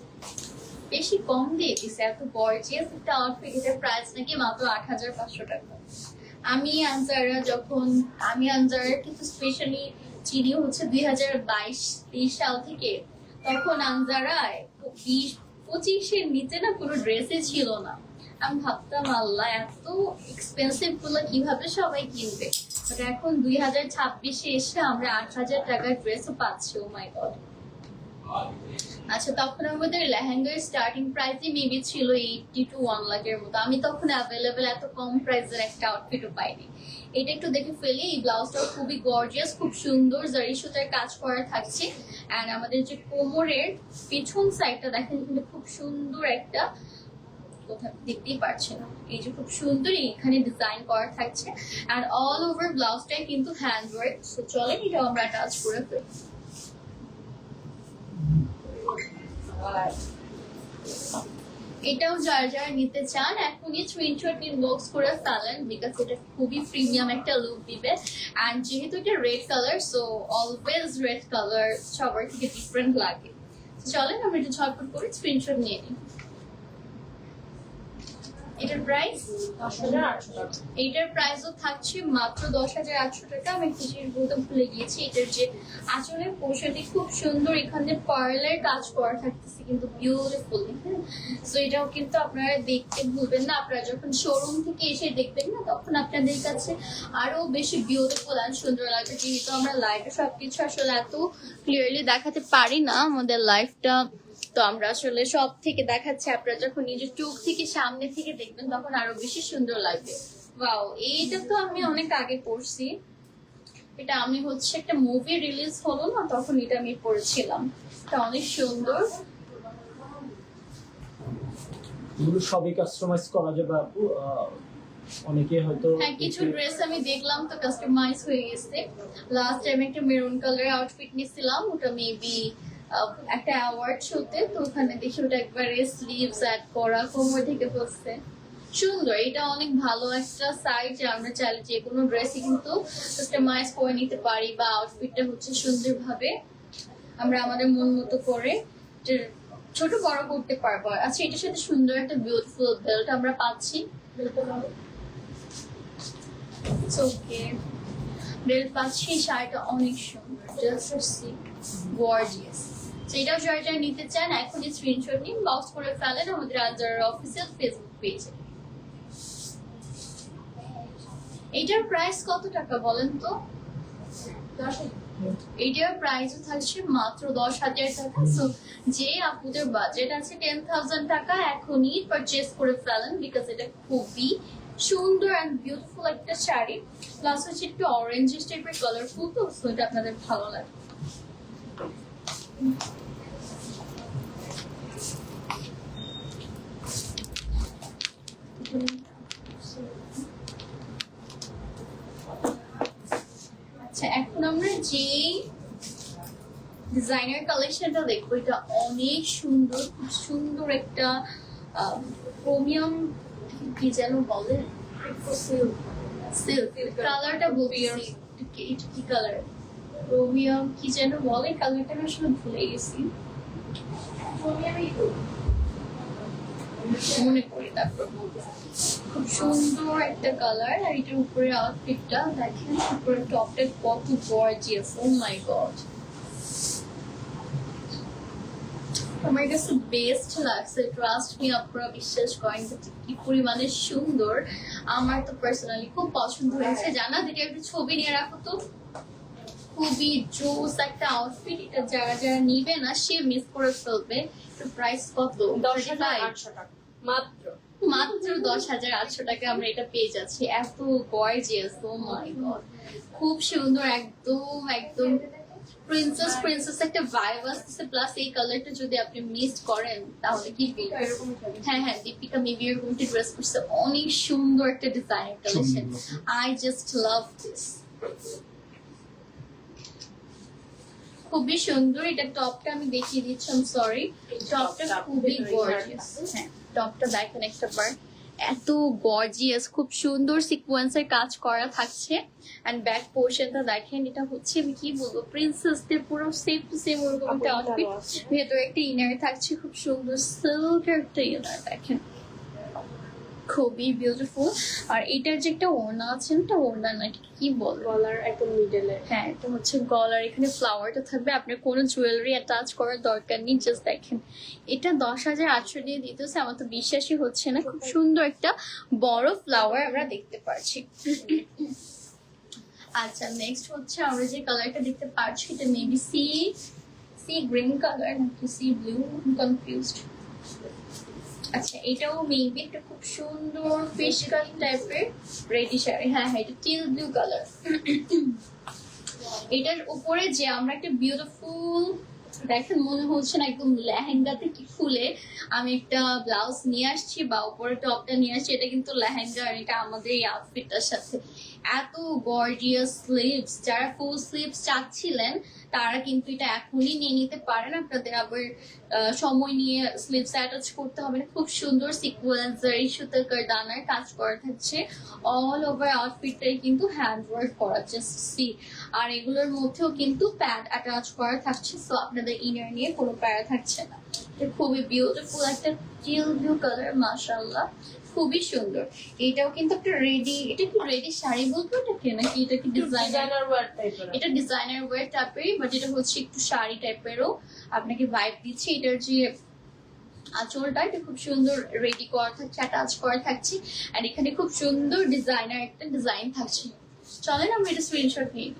বেশি কম দিয়ে দিছে। এত গর্জিয়াস একটা আউটফিট, এটার প্রাইস নাকি মাত্র 8,500 টাকা। আমি আনজারা কিন্তু স্পেশালি চিনি হচ্ছে 2022-23 সাল থেকে। তখন আনজারায় 20-25-এর নিচে না কোনো ড্রেসে ছিল না। আমি ভাবতাম আল্লাহ এত এক্সপেন্সিভ গুলো কিভাবে সবাই কিনবে, বাট এখন 2026-এ এসে আমরা 8,000 টাকার ড্রেসও পাচ্ছি। ও মাই গড, আচ্ছা, তখন আমাদের লেহেঙ্গার স্টার্টিং প্রাইসই মেবি ছিল 80 to 1 লাখের মতো। আমি তখন অ্যাভেলেবেল এত কম প্রাইসের একটা আউটফিটও পাইনি। এটা একটু দেখে ফেলি। এই ব্লাউজটাও খুবই গর্জিয়াস, খুব সুন্দর জারি সুতার কাজ করা থাকছে। অ্যান্ড আমাদের যে কোমরের পেছন সাইডটা দেখেন, কিন্তু খুব সুন্দর একটা, কোথাও দেখতেই পাচ্ছেন না, এই যে খুব সুন্দর এখানে ডিজাইন করা থাকছে। অ্যান্ড অল ওভার ব্লাউজটাই কিন্তু হ্যান্ড ওয়ার্ক। সো চলেন এটা আমরা টাচ করে ফেলি। এটাও যারা যারা নিতে চান এখনই স্ক্রিনশট ইনবক্স করে ফেলেন, বিকজ এটা খুবই প্রিমিয়াম একটা লুক দিবে। অ্যান্ড যেহেতু এটা red colour, so always red colour সবার থেকে ডিফারেন্ট লাগে। চলেন আমরা এটা ঝটপট করে স্ক্রিনশট নিয়ে নিই। এটার প্রাইস 10,800 টাকা। এইটার প্রাইসও থাকছে মাত্র 10,800 টাকা। আমি খুশির বলতে ভুলে গিয়েছি, এটার যে আঁচলের পোশাকটি খুব সুন্দর, এখানে পার্লের কাজ করা থাকতেছে কিন্তু বিউটিফুল। সো এটাও কিন্তু আপনারা দেখতে ভুলবেন না, আপনারা যখন শোরুম থেকে এসে দেখবেন না, তখন আপনাদের কাছে আরো বেশি বিউটিফুল আর সুন্দর লাগবে। যেহেতু আমরা লাইভে সবকিছু আসলে এত ক্লিয়ারলি দেখাতে পারি না আমাদের লাইফটা, তো আমরা আসলে সব থেকে দেখাচ্ছি, আপনারা যখন নিজের চোখ থেকে সামনে থেকে দেখবেন তখন আরো বেশি সুন্দর লাগবে। ওয়াও, এইটা তো আমি অনেক আগে পড়ছি। এটা আমি হচ্ছে একটা মুভি রিলিজ হলো না, তখন এটা আমি পড়েছিলাম। এটা অনেক সুন্দর। এগুলো সবই কাস্টমাইজ করা যাবে আপু। অনেকে হয়তো হ্যাঁ, কিছু ড্রেস আমি দেখলাম তো কাস্টমাইজ হয়ে গেছে। লাস্ট টাইম একটা মেরুন কালারের আউটফিট নিয়েছিলাম, ওটা মেবি একটা অ্যাওয়ার্ড শোতে, তো ওখানে দেখি ওটা একবারে স্লিভস অ্যাড করা, কোমর থেকে বসছে সুন্দর। এটা অনেক ভালো একটা সাইজ, আমরা চাইলে যে কোনো ড্রেসই কিন্তু কাস্টমাইজ করে নিতে পারি, বা আউটফিটটা হচ্ছে সুন্দরভাবে আমরা আমাদের মন মতো করে ছোট বড় করতে পারবো। আচ্ছা, এটার সাথে সুন্দর একটা বিউটিফুল বেল্ট আমরা পাচ্ছি। ওকে, বেল্ট পাচ্ছি, শাড়িটা অনেক সুন্দর, জাস্ট সি গর্জিয়াস। সেটাও যারা যারা নিতে চান এখনই স্ক্রিনশট নিন, বক্স করে ফেলেন আমাদের আজারা অফিসিয়াল ফেসবুক পেজে। এইটার প্রাইস কত টাকা বলেন তো? এইটার প্রাইসও থাকছে মাত্র 10,000 টাকা। সো যে আপনাদের বাজেট আছে 10,000 টাকা, এখনই পারচেজ করে ফেলেন, বিকজ এটা খুবই সুন্দর অ্যান্ড বিউটিফুল একটা শাড়ি। প্লাস হচ্ছে একটু অরেঞ্জ টাইপের কালারফুল, তো সো এটা আপনাদের ভালো লাগে। আচ্ছা, এখন আমরা যে ডিজাইনার কালেকশনটা দেখবো, এটা অনেক সুন্দর, খুব সুন্দর একটা প্রিমিয়াম, কি যেন বলে, সিল্ক কালারটা বলছি। এটা কি কালার? প্রিমিয়াম কি যেন বলে কালারটা, আমি আসলে ভুলে গেছি, মনে করি তারপর বলবো। খুব সুন্দর একটা কালার, আর এটার উপরে আউটফিটটা দেখেন, উপরে টপটা কত গর্জিয়াস। ও মাই গড, আমার কাছে বেস্ট লাগছে, ট্রাস্ট মি, আপনারা বিশ্বাস করেন কি পরিমাণে সুন্দর। আমার তো পার্সোনালি খুব পছন্দ হয়েছে। জানা যেটা একটু ছবি নিয়ে রাখো তো, খুবই জোস একটা আউটফিট। এটা যারা যারা নিবে না সে মিস করে ফেলবে। প্রাইস কত? 10,800 টাকা মাত্র। মাত্র 10,800 টাকা আমরা এটা পেয়ে যাচ্ছি। এত গর্জিয়াস, ও মাই গড, খুব সুন্দর, একদম একদম প্রিন্সেস প্রিন্সেস একটা ভাইব আসছে। প্লাস এই কালারটা যদি আপনি মিস করেন তাহলে কি ফিল? হ্যাঁ হ্যাঁ, দীপিকা মেবি এরকম একটা ড্রেস পরছে, অনেক সুন্দর একটা design collection. I just love this, খুবই সুন্দর। এটা টপটা আমি দেখিয়ে দিচ্ছি, সরি, টপটা খুবই গর্জিয়াস। হ্যাঁ, টপটা দেখেন একটা বার, এত গর্জিয়াস, খুব সুন্দর সিকোয়েন্সের কাজ করা থাকছে। এন্ড ব্যাক পোর্শনটা দেখেন, এটা হচ্ছে আমি কি বলবো, প্রিন্সেসদের পুরো সেম টু সেম ওরকম একটা আউটফিট। ভেতরে একটা ইনার থাকছে, খুব সুন্দর সিল্কের একটা ইনার, দেখেন খুবই বিউটিফুল। আর এটার যে একটা ওড়না আছে, এটা ওড়না না, এটা কি বল, গলার একদম মিডলে। হ্যাঁ, এটা হচ্ছে গলার এখানে ফ্লাওয়ারটা থাকবে, আপনার কোনো জুয়েলারি অ্যাটাচ করার দরকার নেই। জাস্ট দেখেন, এটা 10,800 দিয়ে দিতেছে, আমার তো বিশ্বাসই হচ্ছে না। খুব সুন্দর একটা বড় ফ্লাওয়ার আমরা দেখতে পাচ্ছি। আচ্ছা, নেক্সট হচ্ছে আমরা যে কালারটা দেখতে পাচ্ছি, এটা maybe sea sea green colour নাকি সি ব্লু, কনফিউজড। আচ্ছা এটাও মেবি একটা খুব সুন্দর ফিশ কাট টাইপের রেডি শাড়ি। হ্যাঁ হ্যাঁ, এটা টিল ব্লু কালার। এটার উপরে যে আমরা একটা বিউটিফুল, দেখেন মনে হচ্ছে না একদম লেহেঙ্গা থেকে খুলে আমি একটা ব্লাউজ নিয়ে আসছি বা উপরে টপটা নিয়ে আসছি, এটা কিন্তু লেহেঙ্গা আর এটা আমাদের এই আউটফিটটার সাথে এত গর্জিয়াস স্লিভস। যারা ফুল স্লিভস চাচ্ছিলেন তারা কিন্তু এটা এখনই নিয়ে নিতে পারেন, আপনাদের আবার সময় নিয়ে স্লিভস অ্যাটাচ করতে হবে না। খুব সুন্দর সিকোয়েন্স আর সুতার কারদানার কাজ করা থাকছে, অল ওভার আউটফিটটাই কিন্তু হ্যান্ড ওয়ার্ক করা, জাস্ট সি। আর এগুলোর মধ্যেও কিন্তু প্যাড অ্যাটাচ করা থাকছে, সো আপনাদের ইনার নিয়ে কোনো প্যারা থাকছে না। এটা খুবই বিউটিফুল একটা টিল ব্লু কালার, মাশাআল্লাহ খুবই সুন্দর। এটাও কিন্তু একটা রেডি, এটা কি রেডি শাড়ি বলবো এটাকে নাকি এটা কি ডিজাইনার? ওয়্যার টাইপের। এটা ডিজাইনার ওয়্যার টাইপেরই, বাট এটা হচ্ছে একটু শাড়ি টাইপেরও আপনাকে ভাইব দিচ্ছে। এটার যে আঁচলটা এটা খুব সুন্দর রেডি করা থাকছে, অ্যাটাচ করা থাকছে, আর এখানে খুব সুন্দর ডিজাইনার একটা ডিজাইন থাকছে। চলেন আমরা এটা স্ক্রিনশট নিই।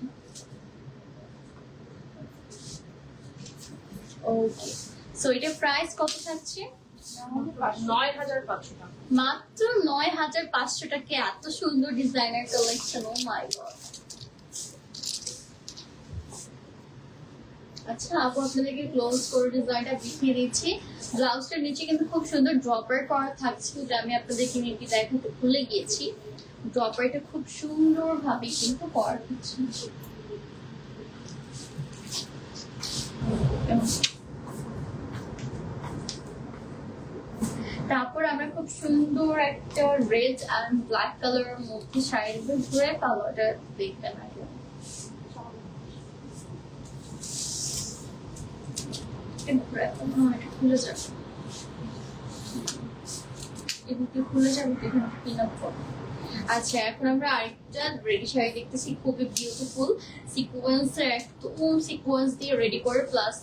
ওকে, সো এটা প্রাইস কত থাকছে? 9,500 টাকা। মাত্র 9,500 টাকা, এত সুন্দর ডিজাইনার কালেকশন। ও মাই গড। আচ্ছা আপু আপনাদেরকে ক্লোজ করে ডিজাইনটা দেখিয়ে দিচ্ছি। ব্লাউজটার নিচে কিন্তু খুব সুন্দর ড্রপার করা থাকছে, এটা আমি আপনাদেরকে মেবি দেখাতে ভুলে গিয়েছি। ড্রপারটা খুব সুন্দর ভাবে কিন্তু করা থাকছে। তারপর আমরা খুব সুন্দর একটা রেড এন্ড ব্ল্যাক কালারের মধ্যে শাড়ি ঘুরে কালারটা দেখবেন আগে। খুলে যাবে, এদিকে খুলে যাবে, এখানে পিন আপ করবো। আচ্ছা এখন আমরা আরেকটা রেডি শাড়ি দেখতেছি, খুবই বিউটিফুল সিকোয়েন্সের, একদম সিকোয়েন্স দিয়ে রেডি করে, প্লাস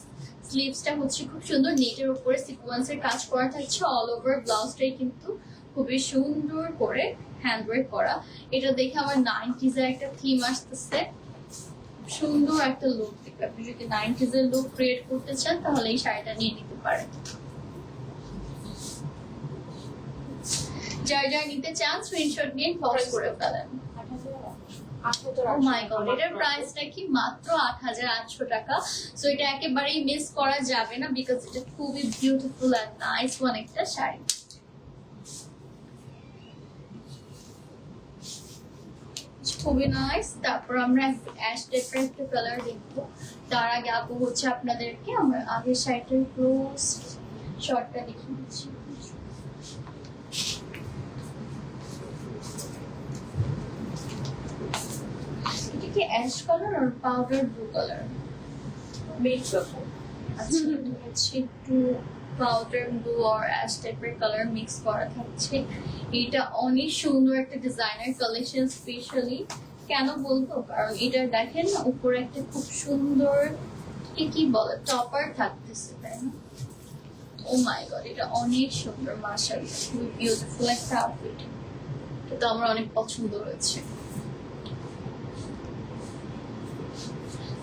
স্লিভসটা হচ্ছে খুব সুন্দর নেটের উপরে সিকোয়েন্সের কাজ করা থাকছে। অল ওভার ব্লাউজটাই কিন্তু খুবই সুন্দর করে হ্যান্ডওয়ার্ক করা। এটা দেখে আমার 90s এর একটা থিম আসতেছে, সুন্দর একটা লুক দেখবে। আপনি যদি 90s এর লুক ক্রিয়েট করতে চান তাহলে এই শাড়িটা নিয়ে নিতে পারেন। যার যার নিতে চান স্ক্রিনশট নিয়ে পজ করে ফেলেন। Oh my God, এটার প্রাইসটা কি মাত্র 8,800 টাকা। সো এটা একেবারেই মিস করা যাবে না, বিকজ এটা খুবই বিউটিফুল এন্ড নাইস ওয়ান একটা শাড়ি। খুবই নাইস। তারপর আমরা অ্যাশ টাইপের একটা কালার দেখবো, তার আগে আপু হচ্ছে আপনাদেরকে আমরা আগের শাড়িটার ক্লোজ শর্টটা দেখিয়ে দিচ্ছি। এটা কি অ্যাশ কালার আর পাউডার ব্লু কালার? মিক্স আছে। আচ্ছা এটা হচ্ছে একটু পাউডার ব্লু আর অ্যাশ টাইপের কালার মিক্স করা থাকছে। এটা অনেক সুন্দর একটা ডিজাইনার কালেকশন, স্পেশালি কেন বলবো কারণ এটা দেখেন না উপরে একটা খুব সুন্দর কি বলে টপার থাকতেছে, তাই না? ও মাই গড, এটা অনেক সুন্দর, মাশাআল্লাহ খুবই বিউটিফুল একটা আউটফিট। এটা আমার অনেক পছন্দ হয়েছে।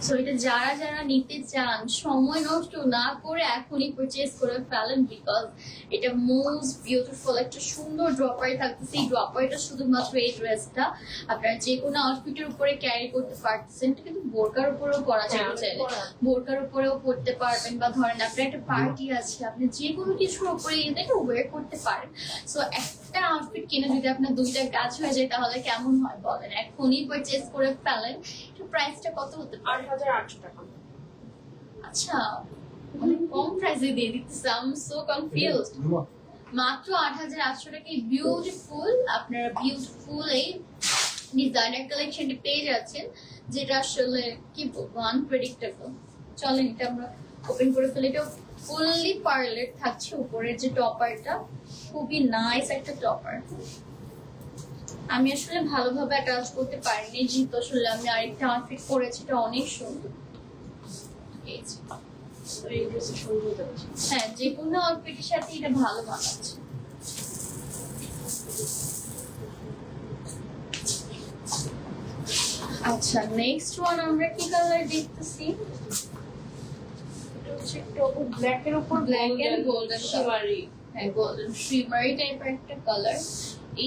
সো এটা যারা যারা নিতে চান সময় নষ্ট না করে এখনই পারচেজ করে ফেলেন, বিকজ এটা মোস্ট বিউটিফুল একটা সুন্দর ড্রপার থাকতেছে। এই ড্রপারটা শুধুমাত্র এই ড্রেসটা আপনারা যে কোনো আউটফিটের উপরে ক্যারি করতে পারতেছেন। এটা কিন্তু বোরকার উপরেও পরা যাবে, চাইলে বোরকার উপরেও পরতে পারবেন, বা ধরেন আপনার একটা পার্টি আছে আপনি যে কোনো কিছুর উপরে এটা ওয়্যার করতে পারেন। সো একটা আউটফিট কিনে যদি আপনার দুইটা কাজ হয়ে যায় তাহলে কেমন হয় বলেন? এখনই পারচেজ করে ফেলেন। প্রাইসটা কত হতে পারে? 8,800 টাকা। আচ্ছা অনেক কম প্রাইসে দিয়ে দিতেছে, আই এম সো কনফিউজড। মাত্র 8,800 টাকায় বিউটিফুল, আপনারা বিউটিফুল এই ডিজাইনার কালেকশনটি পেয়ে যাচ্ছেন, যেটা আসলে কি বলবো আনপ্রেডিক্টেবল। চলেন এটা আমরা ওপেন করে ফেলি। এটা ফুললি পার্লের থাকছে, উপরের যে টপারটা খুবই নাইস একটা টপার। আমি আসলে ভালোভাবে অ্যাটাচ করতে পারিনি, যেহেতু আসলে আমি আরেকটা আউটফিট পরেছি, এটা অনেক সুন্দর। এই ড্রেসে সুন্দর যাচ্ছে। হ্যাঁ যে কোনো আউটফিটের সাথে এটা ভালো মানাচ্ছে। আচ্ছা নেক্সট ওয়ান আমরা কি কালার দেখতেছি? হচ্ছে একটু ব্ল্যাক এর উপর Black and golden শিমারি। হ্যাঁ গোল্ডেন শিমারি টাইপের একটা কালার।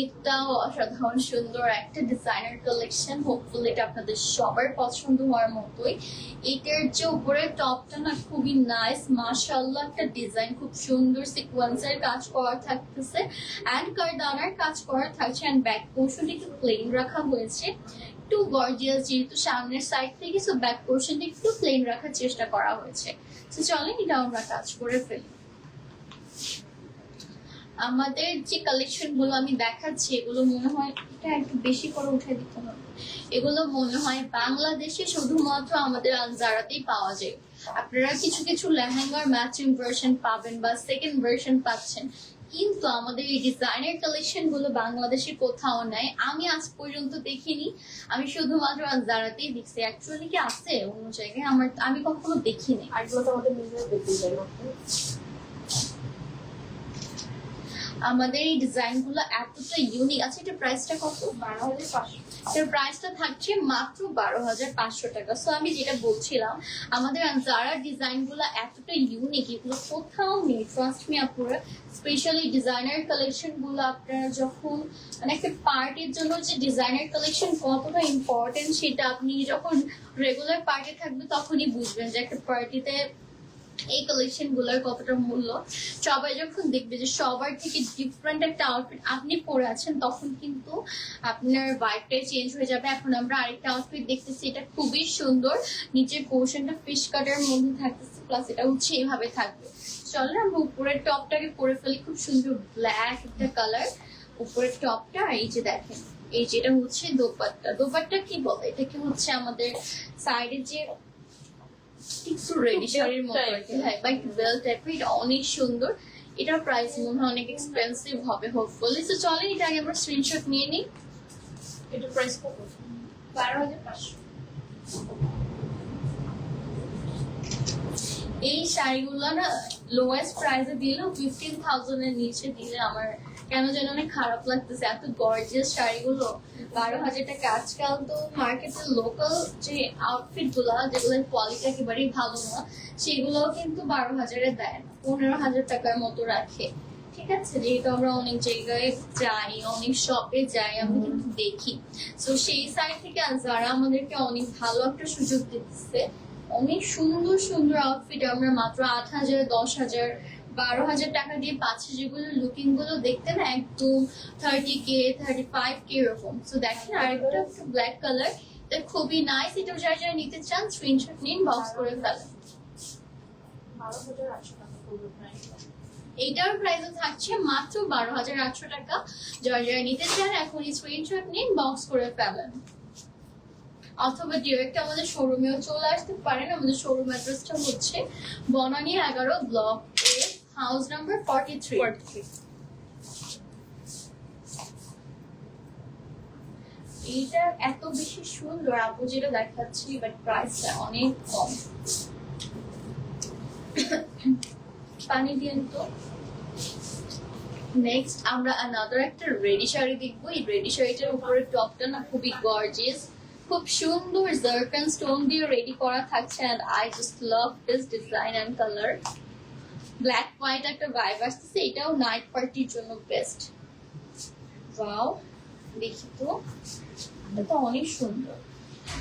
এটাও অসাধারণ সুন্দর একটা ডিজাইনার কালেকশন। হোপফুলি এটা আপনাদের সবার পছন্দ হওয়ার মতোই। এটার যে উপরের টপটা না খুবই নাইস, মাশাআল্লাহ একটা ডিজাইন, খুব সুন্দর সিকোয়েন্সের কাজ করা থাকতেছে অ্যান্ড কারদানার কাজ করা থাকছে অ্যান্ড ব্যাক পোর্শনটা একটু প্লেন রাখা হয়েছে, একটু গর্জিয়াস যেহেতু সামনের সাইড থেকে, সো ব্যাক পোর্শনটা একটু প্লেন রাখার চেষ্টা করা হয়েছে। তো চলেন এটা আমরা কাজ করে ফেলি। আমাদের যে কালেকশন গুলো আমি দেখাচ্ছি এগুলো মনে হয় এটা একটু বেশি করে উঠে দিতে হবে, এগুলো মনে হয় বাংলাদেশে শুধুমাত্র আমাদের আনজারাতেই পাওয়া যায়। আপনারা কিছু কিছু লেহেঙ্গার ম্যাচিং ভার্সন পাবেন বা সেকেন্ড ভার্সন পাচ্ছেন, কিন্তু আমাদের এই ডিজাইনার কালেকশন গুলো বাংলাদেশে কোথাও নাই, আমি আজ পর্যন্ত দেখিনি। আমি শুধুমাত্র আনজারাতেই দেখছি। অ্যাকচুয়ালি কি আছে অন্য জায়গায় আমি কখনো দেখিনি। আর এগুলো তো আমাদের নিজেরা দেখতে যাই না। আমাদের এই ডিজাইন গুলো এতটা ইউনিক আছে। এটা প্রাইসটা কত? 12,500। এর প্রাইসটা থাকছে মাত্র 12,500 টাকা। সো আমি যেটা বলছিলাম, আমাদের যারা ডিজাইন গুলো এতটা ইউনিক, এগুলো কোথাও নেই, ট্রাস্ট মি আপনারা। স্পেশালি ডিজাইনার কালেকশন গুলো আপনারা যখন মানে একটা পার্টির জন্য যে ডিজাইনার কালেকশন কতটা ইম্পর্টেন্ট, সেটা আপনি যখন রেগুলার পার্টি থাকবে তখনই বুঝবেন যে একটা পার্টিতে এই কালেকশন গুলোর কতটা মূল্য। সবাই যখন দেখবে যে সবার থেকে ডিফারেন্ট একটা আউটফিট আপনি পরে আছেন, তখন কিন্তু আপনার ভাইবটাই চেঞ্জ হয়ে যাবে। এখন আমরা আরেকটা আউটফিট দেখতেছি, এটা খুবই সুন্দর, নিচের পোর্শনটা ফিশ কাটের মধ্যে থাকতেছে, প্লাস এটা হচ্ছে এইভাবে থাকবে। চলো আমরা উপরের টপটাকে পরে ফেলি, খুব সুন্দর ব্ল্যাক একটা কালার উপরের টপটা। আর এই যে দেখেন, এই যেটা হচ্ছে দোপাট্টা। দোপাট্টা কি বলে এটাকে, হচ্ছে আমাদের সাইডে যে একটু রেডি শাড়ির মতো আর কি, হ্যাঁ, বা একটু বেল টাইপের। এটা অনেক সুন্দর। এটার প্রাইস মনে হয় অনেক এক্সপেন্সিভ হবে হোপফুলি। তো চলেন এটা আগে আমরা স্ক্রিনশট নিয়ে নিই। এটা প্রাইস কত? 12,500। এই শাড়িগুলো না লোয়েস্ট প্রাইসে দিলেও 15,000 এর নিচে দিলে আমার কেন যেন অনেক খারাপ লাগতেছে। এত গর্জিয়াস শাড়িগুলো 12,000 টাকা। আজকাল তো মার্কেটের লোকাল যে আউটফিট গুলো যেগুলোর কোয়ালিটি একেবারেই ভালো না, সেগুলো কিন্তু 12,000 দেয় না, 15,000 টাকার মতো রাখে। ঠিক আছে, যেহেতু আমরা অনেক জায়গায় যাই, অনেক শপে যাই, আমি কিন্তু দেখি। তো সেই সাইড থেকে যারা আমাদেরকে অনেক ভালো একটা সুযোগ দিচ্ছে, অনেক সুন্দর সুন্দর আউটফিট আমরা মাত্র 8,000, 10,000, 12,000 টাকা দিয়ে পাচ্ছি, যেগুলো লুকিং গুলো দেখতে না একদম 30K, 35K এরকম। তো দেখেন আরেকটা ব্ল্যাক কালার, এটা খুবই নাইস। এটা যারা যারা নিতে চান স্ক্রিনশট নিন, বক্স করে ফেলেন। 12,800 টাকা পড়বে প্রাইস। এইটার প্রাইস থাকছে মাত্র 12,800 টাকা। যারা যারা নিতে চান এখনই স্ক্রিনশট নিন, বক্স করে ফেলেন, অথবা ডিরেক্ট আমাদের শোরুমেও চলে আসতে পারেন। আমাদের শোরুম অ্যাড্রেসটা হচ্ছে বনানী 11 ব্লক এ, হাউস নাম্বার 43। এইটা এত বেশি সুন্দর, আপু যেটা দেখাচ্ছি, বাট প্রাইসটা অনেক কম। পানি দিন তো। নেক্সট আমরা আনাদার একটা রেডি শাড়ি দেখবো। এই রেডি শাড়িটার উপরে টপটা না খুবই গর্জিয়াস, খুব সুন্দর জারকান স্টোন দিয়ে রেডি করা থাকছে। And I just love this design and colour. Black white একটা ভাইব আসতেছে। এটাও নাইট পার্টির জন্য বেস্ট। ওয়াও, দেখি তো, এটা তো অনেক সুন্দর।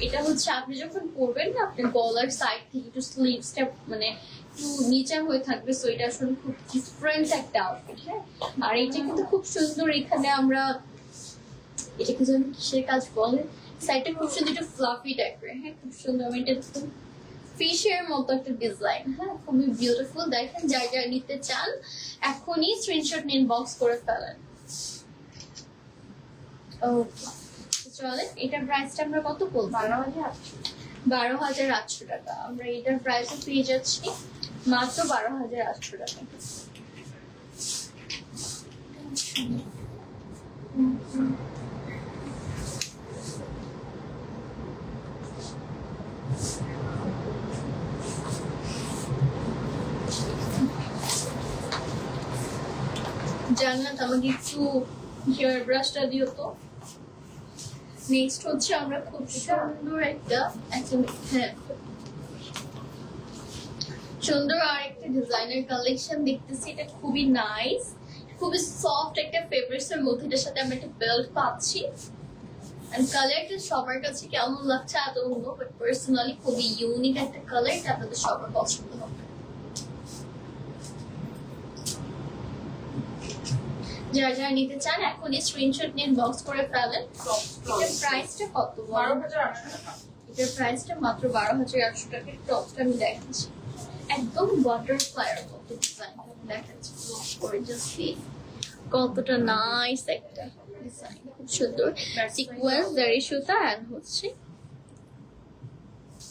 এটা হচ্ছে আপনি যখন পরবেন না, আপনার গলার সাইড থেকে একটু স্লিভসটা মানে একটু নিচা হয়ে থাকবে। সো এটা আসলে খুব ডিফারেন্ট একটা আউটফিট। হ্যাঁ, আর এটা কিন্তু খুব সুন্দর। এখানে আমরা এটাকে যেন কিসের কাজ বলে, সাইডটা খুব সুন্দর, একটু ফ্লাফি টাইপের। হ্যাঁ, খুব সুন্দর। আমি এটা ফিশের মতো একটা ডিজাইন। হ্যাঁ, খুবই বিউটিফুল। দেখেন যারা যারা নিতে চান এখনই স্ক্রিনশট নিন, বক্স করে ফেলেন। ওকে, চলেন এটার প্রাইসটা আমরা কত বলবো? 12,800 টাকা। আমরা এটার প্রাইসও পেয়ে যাচ্ছি মাত্র 12,800 টাকা। জান্নাত আমাকে একটু হেয়ার ব্রাশটা দিও তো। নেক্সট হচ্ছে আমরা খুব সুন্দর একটা হ্যাঁ সুন্দর আর একটা ডিজাইনার কালেকশন দেখতেছি, এটা খুবই নাইস, খুবই সফট একটা ফেব্রিক্স এর মধ্যে, এটার সাথে আমরা একটা বেল্ট পাচ্ছি। এন্ড কালারটা সবার কাছে কেমন লাগছে আদৌ বলবো, বাট পার্সোনালি খুবই ইউনিক একটা কালার, এটা আপনাদের সবার পছন্দ হবে। যারা যারা নিতে চান এখনই স্ক্রিনশট নিয়ে বক্স করে ফেলেন। এটার প্রাইসটা কত? 12,800 টাকা। এটার প্রাইসটা মাত্র 12,800 টাকা। টপটা আমি দেখাচ্ছি, একদম বাটারফ্লাইয়ের মতো ডিজাইন দেখাচ্ছি, করে জাস্ট সি কতটা নাইস একটা ডিজাইন, খুব সুন্দর সিকোয়েন্স জারি সুতা এন্ড হচ্ছে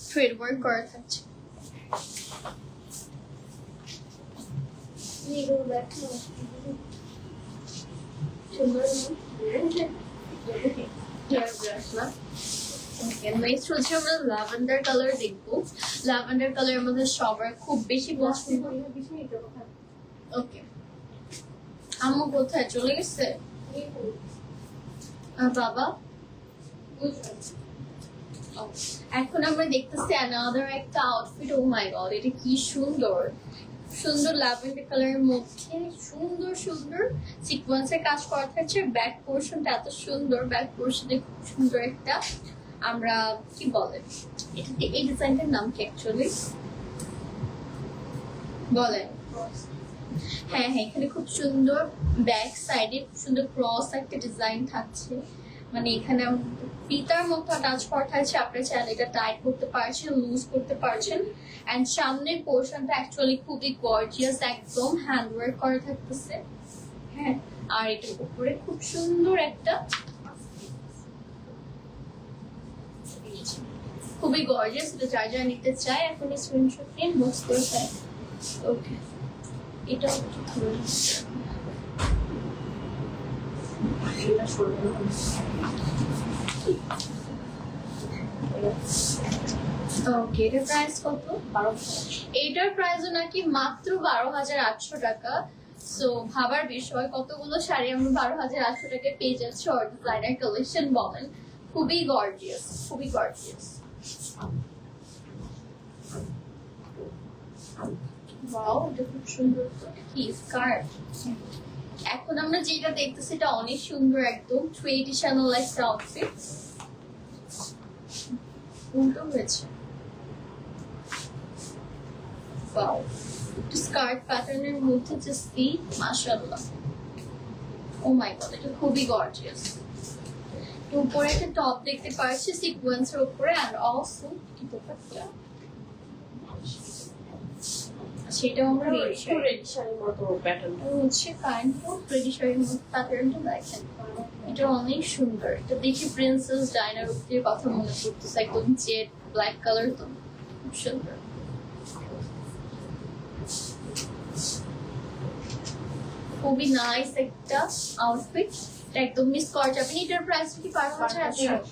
থ্রেড ওয়ার্ক করা থাকছে। এগুলো দেখো সুন্দর না? নেক্সট হচ্ছে আমরা ল্যাভেন্ডার কালার দেখবো। ল্যাভেন্ডার কালারের মধ্যে সবার খুব বেশি পছন্দ। ওকে, আম্মু কোথায় চলে গেছে? বাবা এখন আমরা দেখতেছি অ্যানাদার একটা আউটফিট। ও মাই গড, এটা কি সুন্দর, সুন্দর ল্যাভেন্ডার কালারের মধ্যে সুন্দর সুন্দর সিকোয়েন্সের কাজ করা থাকছে। ব্যাক পোর্শনটা এত সুন্দর, ব্যাক পোর্শনে খুব সুন্দর একটা আমরা কি বলে এটা, এই ডিজাইনটার নাম কি অ্যাকচুয়ালি বলেন? হ্যাঁ হ্যাঁ, এখানে খুব সুন্দর ব্যাক সাইডে খুব সুন্দর ক্রস একটা ডিজাইন থাকছে, মানে এখানে ফিতার মতো টাচ করা থাকছে। আপনারা চাইলে এটা টাইট করতে পারছেন, লুজ করতে পারছেন। এন্ড সামনের পোর্শনটা অ্যাকচুয়ালি খুবই গর্জিয়াস, একদম হ্যান্ড ওয়ার্ক করা থাকতেছে। হ্যাঁ, আর এটার উপরে খুব সুন্দর একটা খুবই গর্জিয়াস, এটা যার যারা নিতে চায় এখন স্ক্রিনশট নিয়ে বক্স করে ফেলে। ওকে, এটা ওকে, এটার প্রাইস কত? 12,000। এটার প্রাইসও নাকি মাত্র 12,800 টাকা। সো ভাবার বিষয়, কতগুলো শাড়ি আমরা 12,800 টাকায় পেয়ে যাচ্ছি। অর ডিজাইনার কালেকশন বলেন, খুবই গর্জিয়াস, খুবই গর্জিয়াস। ওয়াও, এটা খুব সুন্দর। তো কি স্কার্ট? এখন আমরা যেটা দেখতেছি এটা অনেক সুন্দর, একদম ট্রেডিশনাল একটা আউটফিট। উল্টো হয়েছে, ওয়াও, স্কার্ট প্যাটার্নের মধ্যে জাস্ট সি মাশাআল্লাহ। ও মাই গড, এটা খুবই গর্জিয়াস। উপরে একটা টপ দেখতে পাচ্ছি সিকোয়েন্সের উপরে, এন্ড অলসো কি দোপাট্টা, সেটাও আমরা রেডি শাড়ির মতো প্যাটার্ন। হচ্ছে কাইন্ড অফ রেডি শাড়ির মতো প্যাটার্নটা দেখেন, এটা অনেক সুন্দর। এটা দেখি প্রিন্সেস ডায়নার উক্তির কথা মনে পড়তেছে, একদম জেড ব্ল্যাক কালার, তো খুব সুন্দর। খুবই নাইস একটা আউটফিট, একদম মিস করা যাবে না। এটার প্রাইস কি 12,800?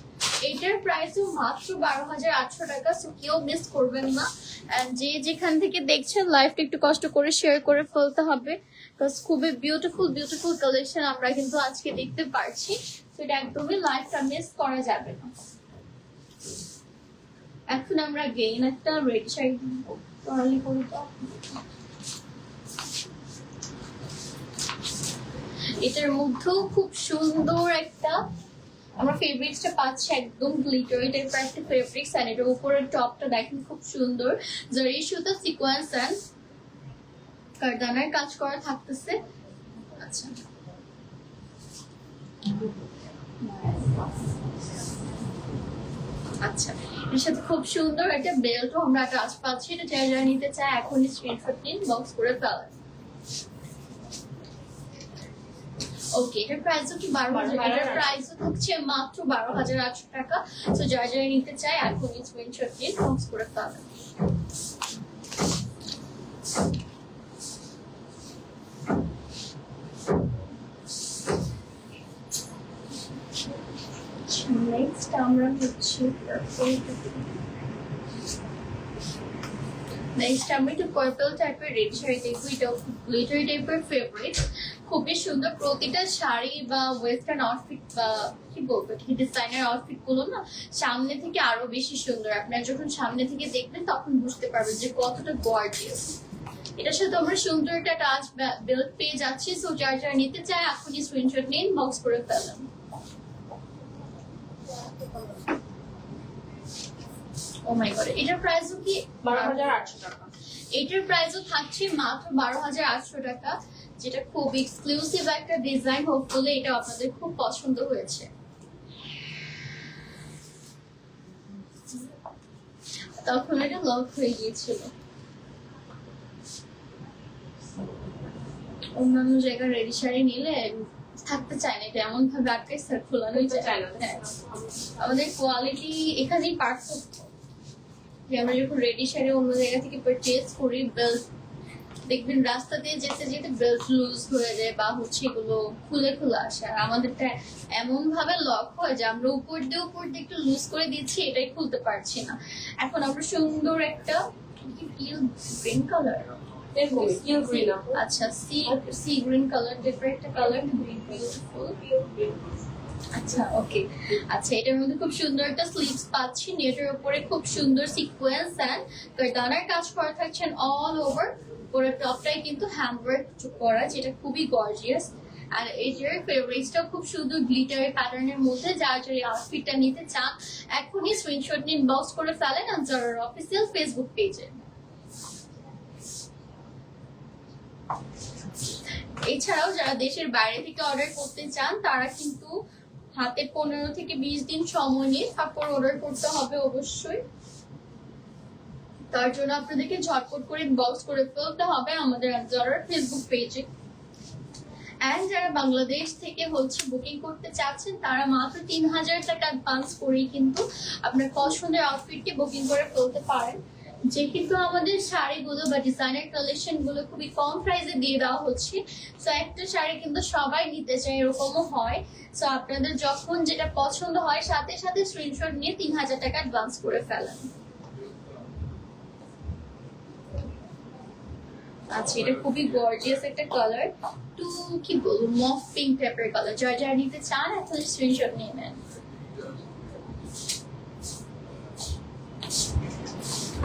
এটার প্রাইসও মাত্র 12,800 টাকা। সো কেউ মিস করবেন না। যে যেখান থেকে দেখছেন লাইভটা একটু কষ্ট করে শেয়ার করে ফেলতে হবে, বিকজ খুবই বিউটিফুল বিউটিফুল কালেকশন আমরা কিন্তু আজকে দেখতে পারছি। তো এটা একদমই লাইভটা মিস করা যাবে না। এখন আমরা গেইন একটা রেড শাড়ি পরালি করি তো। এটার মধ্যেও খুব সুন্দর একটা আমরা ফেব্রিক্সটা পাচ্ছি, একদম গ্লিটারি টাইপের একটা ফেব্রিক্স। এন্ড এটার উপরের টপটা দেখেন খুব সুন্দর জারি সুতা সিকোয়েন্স এন্ড কারদানার কাজ করা থাকতেছে। আচ্ছা, আচ্ছা, এর সাথে খুব সুন্দর একটা বেল্টও আমরা টাচ পাচ্ছি। এটা যারা যারা নিতে চায় এখনই স্ক্রিনশট নিন, বক্স করে ফেলেন। ওকে, এটার প্রাইসও কি 12,000? এটার প্রাইসও থাকছে মাত্র 12,800 টাকা। সো যারা যারা নিতে চায় এখনই স্ক্রিনশট নিয়ে বক্স করে ফেলেন। নেক্সট আমরা হচ্ছে নেক্সট আমরা একটু পার্পল টাইপের রেড শাড়ি দেখবো। এটাও গ্লিটারি টাইপের ফেব্রিক, খুবই সুন্দর প্রতিটা শাড়ি বা ওয়েস্টার্ন আউটফিট বা কি বলবো ডিজাইনার আউটফিট গুলো না সামনে থেকে আরো বেশি সুন্দর। আপনারা যখন সামনে থেকে দেখবেন তখন বুঝতে পারবেন যে কতটা গর্জিয়াস। এটার সাথে আমরা সুন্দর একটা টাচ বেল্ট পেয়ে যাচ্ছি। সো যার যারা নিতে চায় এখনই স্ক্রিনশট নিন, বক্স করে ফেলেন। ও মাই গড, এটার প্রাইসও কি 12,800 টাকা। এটার প্রাইসও থাকছে মাত্র 12,800 টাকা, যেটা খুব এক্সক্লুসিভ একটা ডিজাইন। হোপফুলি এটা আপনাদের খুব পছন্দ হয়েছে। তখন এটা লক হয়ে গিয়েছিল। অন্যান্য জায়গায় রেডি শাড়ি নিলে থাকতে চায় না, এটা এমন ভাবে আটকে স্যার খোলানোই চায় না। হ্যাঁ, আমাদের কোয়ালিটি এখানেই পার্থক্য। যে আমরা যখন রেডি শাড়ি অন্য জায়গা থেকে পারচেজ করি, বেল্ট দেখবেন রাস্তা দিয়ে যেতে যেতে বেল্ট লুজ হয়ে যায় বা হচ্ছে এগুলো খুলে খুলে আসে। আর আমাদেরটা এমন ভাবে লক হয় যে আমরা উপর দিয়ে একটু লুজ করে দিচ্ছি, এটাই খুলতে পারছি না। এখন আমরা সুন্দর একটা গ্রিন কালার, এরকম steel green আপু। আচ্ছা সি গ্রিন কালার টাইপের একটা কালার, বিউটিফুল। আচ্ছা ওকে, আচ্ছা এটার মধ্যে খুব সুন্দর একটা স্লিভস পাচ্ছি, নেটের উপরে খুব সুন্দর সিকোয়েন্স এন্ড কারদানার কাজ করা থাকছেন অল ওভার। পুরো টপটাই কিন্তু হ্যান্ডওয়ার্ক করা, যেটা খুবই গর্জিয়াস। আর এই যে ফেব্রিক্সটা খুব সুন্দর গ্লিটার প্যাটার্নের মধ্যে। যার যার এই আউটফিটটা নিতে চান এখনই স্ক্রিনশট নিয়ে ইনবক্স করে ফেলেন আনজারার অফিসিয়াল ফেসবুক পেজে। এছাড়াও যারা দেশের বাইরে থেকে অর্ডার করতে চান তারা কিন্তু হাতে 15 থেকে 20 দিন সময় নিয়ে তারপর অর্ডার করতে হবে অবশ্যই। তার জন্য আপনাদেরকে ঝটপট করে ইনবক্স করে ফেলতে হবে আমাদের আনজারার ফেসবুক পেজে। এন্ড যারা বাংলাদেশ থেকে হচ্ছে বুকিং করতে চাচ্ছেন তারা মাত্র 3000 টাকা অ্যাডভান্স করেই কিন্তু আপনার পছন্দের আউটফিটটি বুকিং করে ফেলতে পারেন। যেহেতু আমাদের শাড়িগুলো বা ডিজাইনার কালেকশন গুলো খুবই কম প্রাইসে দিয়ে দেওয়া হচ্ছে, তো একটা শাড়ি কিন্তু সবাই নিতে চায়, এরকমও হয়। তো আপনাদের যখন যেটা পছন্দ হয় সাথে সাথে স্ক্রিনশট নিয়ে 3000 টাকা অ্যাডভান্স করে ফেলেন। আচ্ছা এটা খুবই গর্জিয়াস একটা কালার, টু কি বলবো মফ পিঙ্ক টাইপের কালার। যারা যারা নিতে চান এখন স্ক্রিনশট নিয়ে নেন।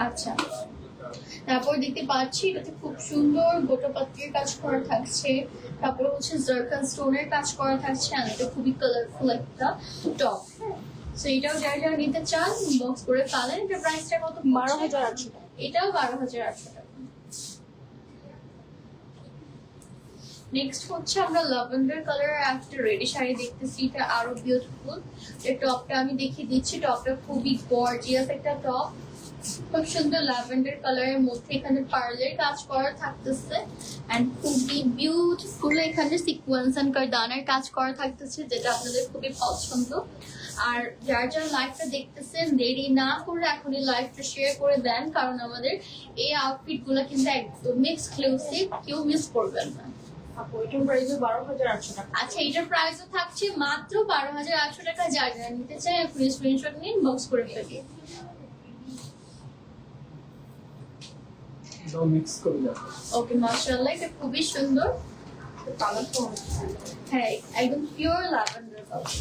আচ্ছা তারপর দেখতে পাচ্ছি এটাতে খুব সুন্দর গোটাপাত্রির কাজ করা থাকছে, তারপর হচ্ছে জারকান স্টোনের কাজ করা থাকছে। আর এটা খুবই কালারফুল একটা টপ। তো এটাও যারা যারা নিতে চান বক্স করে ফেলেন। এটা প্রাইসটা কত? 12,800 টাকা। এটাও 12,800 টাকা। নেক্সট হচ্ছে আমরা ল্যাভেন্ডার কালারের একটা রেডি শাড়ি দেখতেছি, এটা আরো বিউটিফুল। এই টপটা আমি দেখিয়ে দিচ্ছি, টপটা খুবই গর্জিয়াস একটা টপ, খুব সুন্দর ল্যাভেন্ডার কালারের মধ্যে এখানে পার্লের কাজ করা থাকতেছে এন্ড খুবই বিউটিফুল। এখানে সিকোয়েন্স এন্ড কারদানার কাজ করা থাকতেছে, যেটা আপনাদের খুবই পছন্দ। আর যারা যারা লাইভটা দেখতেছেন দেরি না করে এখনই লাইভটা শেয়ার করে দেন, কারণ আমাদের এই আউটফিট গুলো কিন্তু একদম এক্সক্লুসিভ, কেউ মিস করবেন না। আপু এটার প্রাইস 12,800 টাকা। আচ্ছা এটার প্রাইসও থাকছে মাত্র 12,800 টাকা। যারা যারা নিতে চায় আপনি স্ক্রিনশট নিন, বক্স করে ফেলি। দাও মিক্স করে দাও। ওকে মাশাআল্লাহ, এটা খুবই সুন্দর। কালার তো হ্যাঁ একদম পিওর ল্যাভেন্ডার কালার।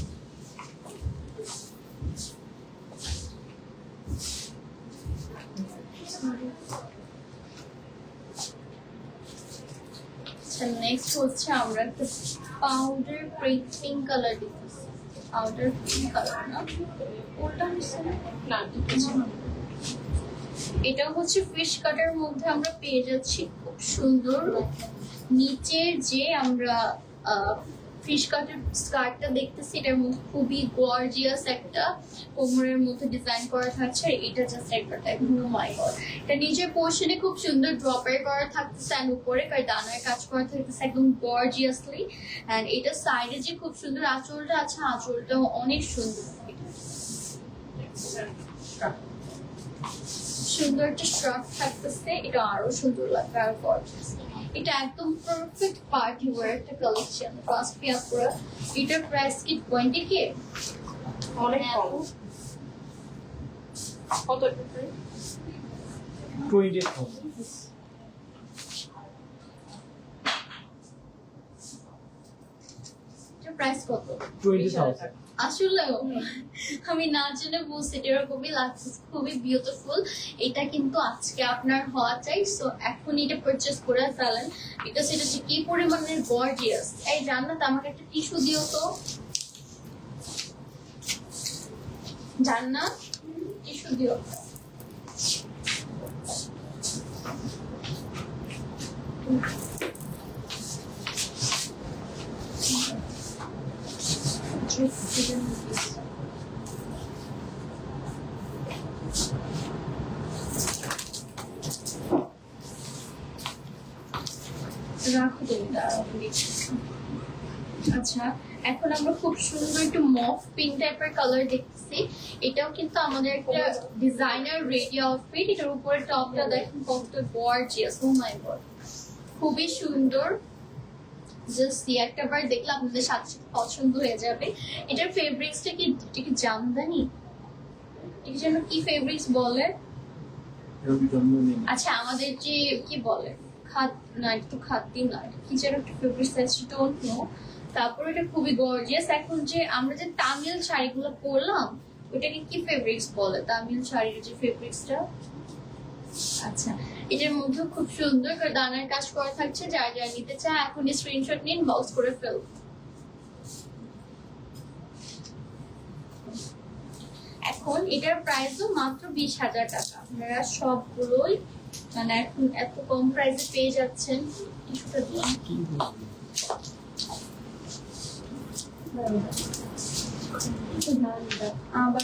আচ্ছা নেক্সট হচ্ছে আমরা একটা পাউডার পিঙ্ক কালার দিতেছি। পাউডার পিঙ্ক কালার না, ওটা হচ্ছে না এটা হচ্ছে ফিশ কাটের মধ্যে আমরা পেয়ে যাচ্ছি খুব সুন্দর। নিচের যে আমরা ফিশ কাটের স্কার্টটা দেখতেছি এটার মধ্যে খুবই গর্জিয়াস একটা কোমরের মধ্যে ডিজাইন করা থাকছে। আর এটা জাস্ট একটা মাই গড, এটা নিচের পোর্শনে খুব সুন্দর ড্রপার করা থাকতেছে আর উপরে কারদানার কাজ করা থাকতেছে একদম গর্জিয়াসলি। এন্ড এটা সাইডে যে খুব সুন্দর আঁচলটা আছে, আঁচলটাও অনেক সুন্দর। সুন্দর একটা শার্ট থাকতেছে, এটা আরো সুন্দর লাগবে আর গর্জিয়াস। এটা একদম পারফেক্ট পার্টি ওয়্যার একটা কালেকশন। ফার্স্ট পে আপুরা এটার প্রাইস কি 20K? অনেক কম। কত এটা প্রাইস? 28,000। প্রাইস কত? 20,000 আসলেও আমি না জেনে বুঝছি এটা এরকমই লাগছে, খুবই বিউটিফুল। এটা কিন্তু আজকে আপনার হওয়া চাই, সো এখন এটা পারচেস করে ফেলেন, বিকজ এটা যে কি পরিমাণের গর্জিয়াস। এই জান্নাত আমাকে একটা টিস্যু দিও তো, জান্নাত টিস্যু দিও। রাখো তুমি, দাঁড়াও আমি দেখছি। আচ্ছা, এখন আমরা খুব সুন্দর একটু মফ পিঙ্ক টাইপের কালার দেখতেছি। এটাও কিন্তু আমাদের একটা ডিজাইনার রেডি আউটফিট। এটার উপরে টপটা দেখেন কত গর্জিয়াস, ও মাই গড, খুবই সুন্দর। জাস্ট একটা বার দেখলে আপনাদের সাথে সাথে পছন্দ হয়ে যাবে। এটার ফেব্রিক্সটা কি, এটা কি জামদানি, এটা যেন কি ফেব্রিক্স বলে? আচ্ছা, আমাদের যে কি বলে খাদ না, একটু খাদ্যি না, কি যেন একটা ফেব্রিক্স আছে, ডোন্ট নো। তারপর এটা খুবই গর্জিয়াস। এখন যে আমরা যে তামিল শাড়িগুলো পরলাম, ওটাকে কি ফেব্রিক্স বলে, তামিল শাড়ির যে ফেব্রিক্সটা? আচ্ছা, এটার মধ্যে খুব সুন্দর করে দানার কাজ করা থাকছে। যারা যারা নিতে চায় এখন স্ক্রিনশট নিন, বক্স করে ফেল। এখন এটার প্রাইসও মাত্র 20,000 টাকা। আপনারা সবগুলোই মানে এখন এত কম প্রাইসে পেয়ে যাচ্ছেন। কিছুটা দিন আবার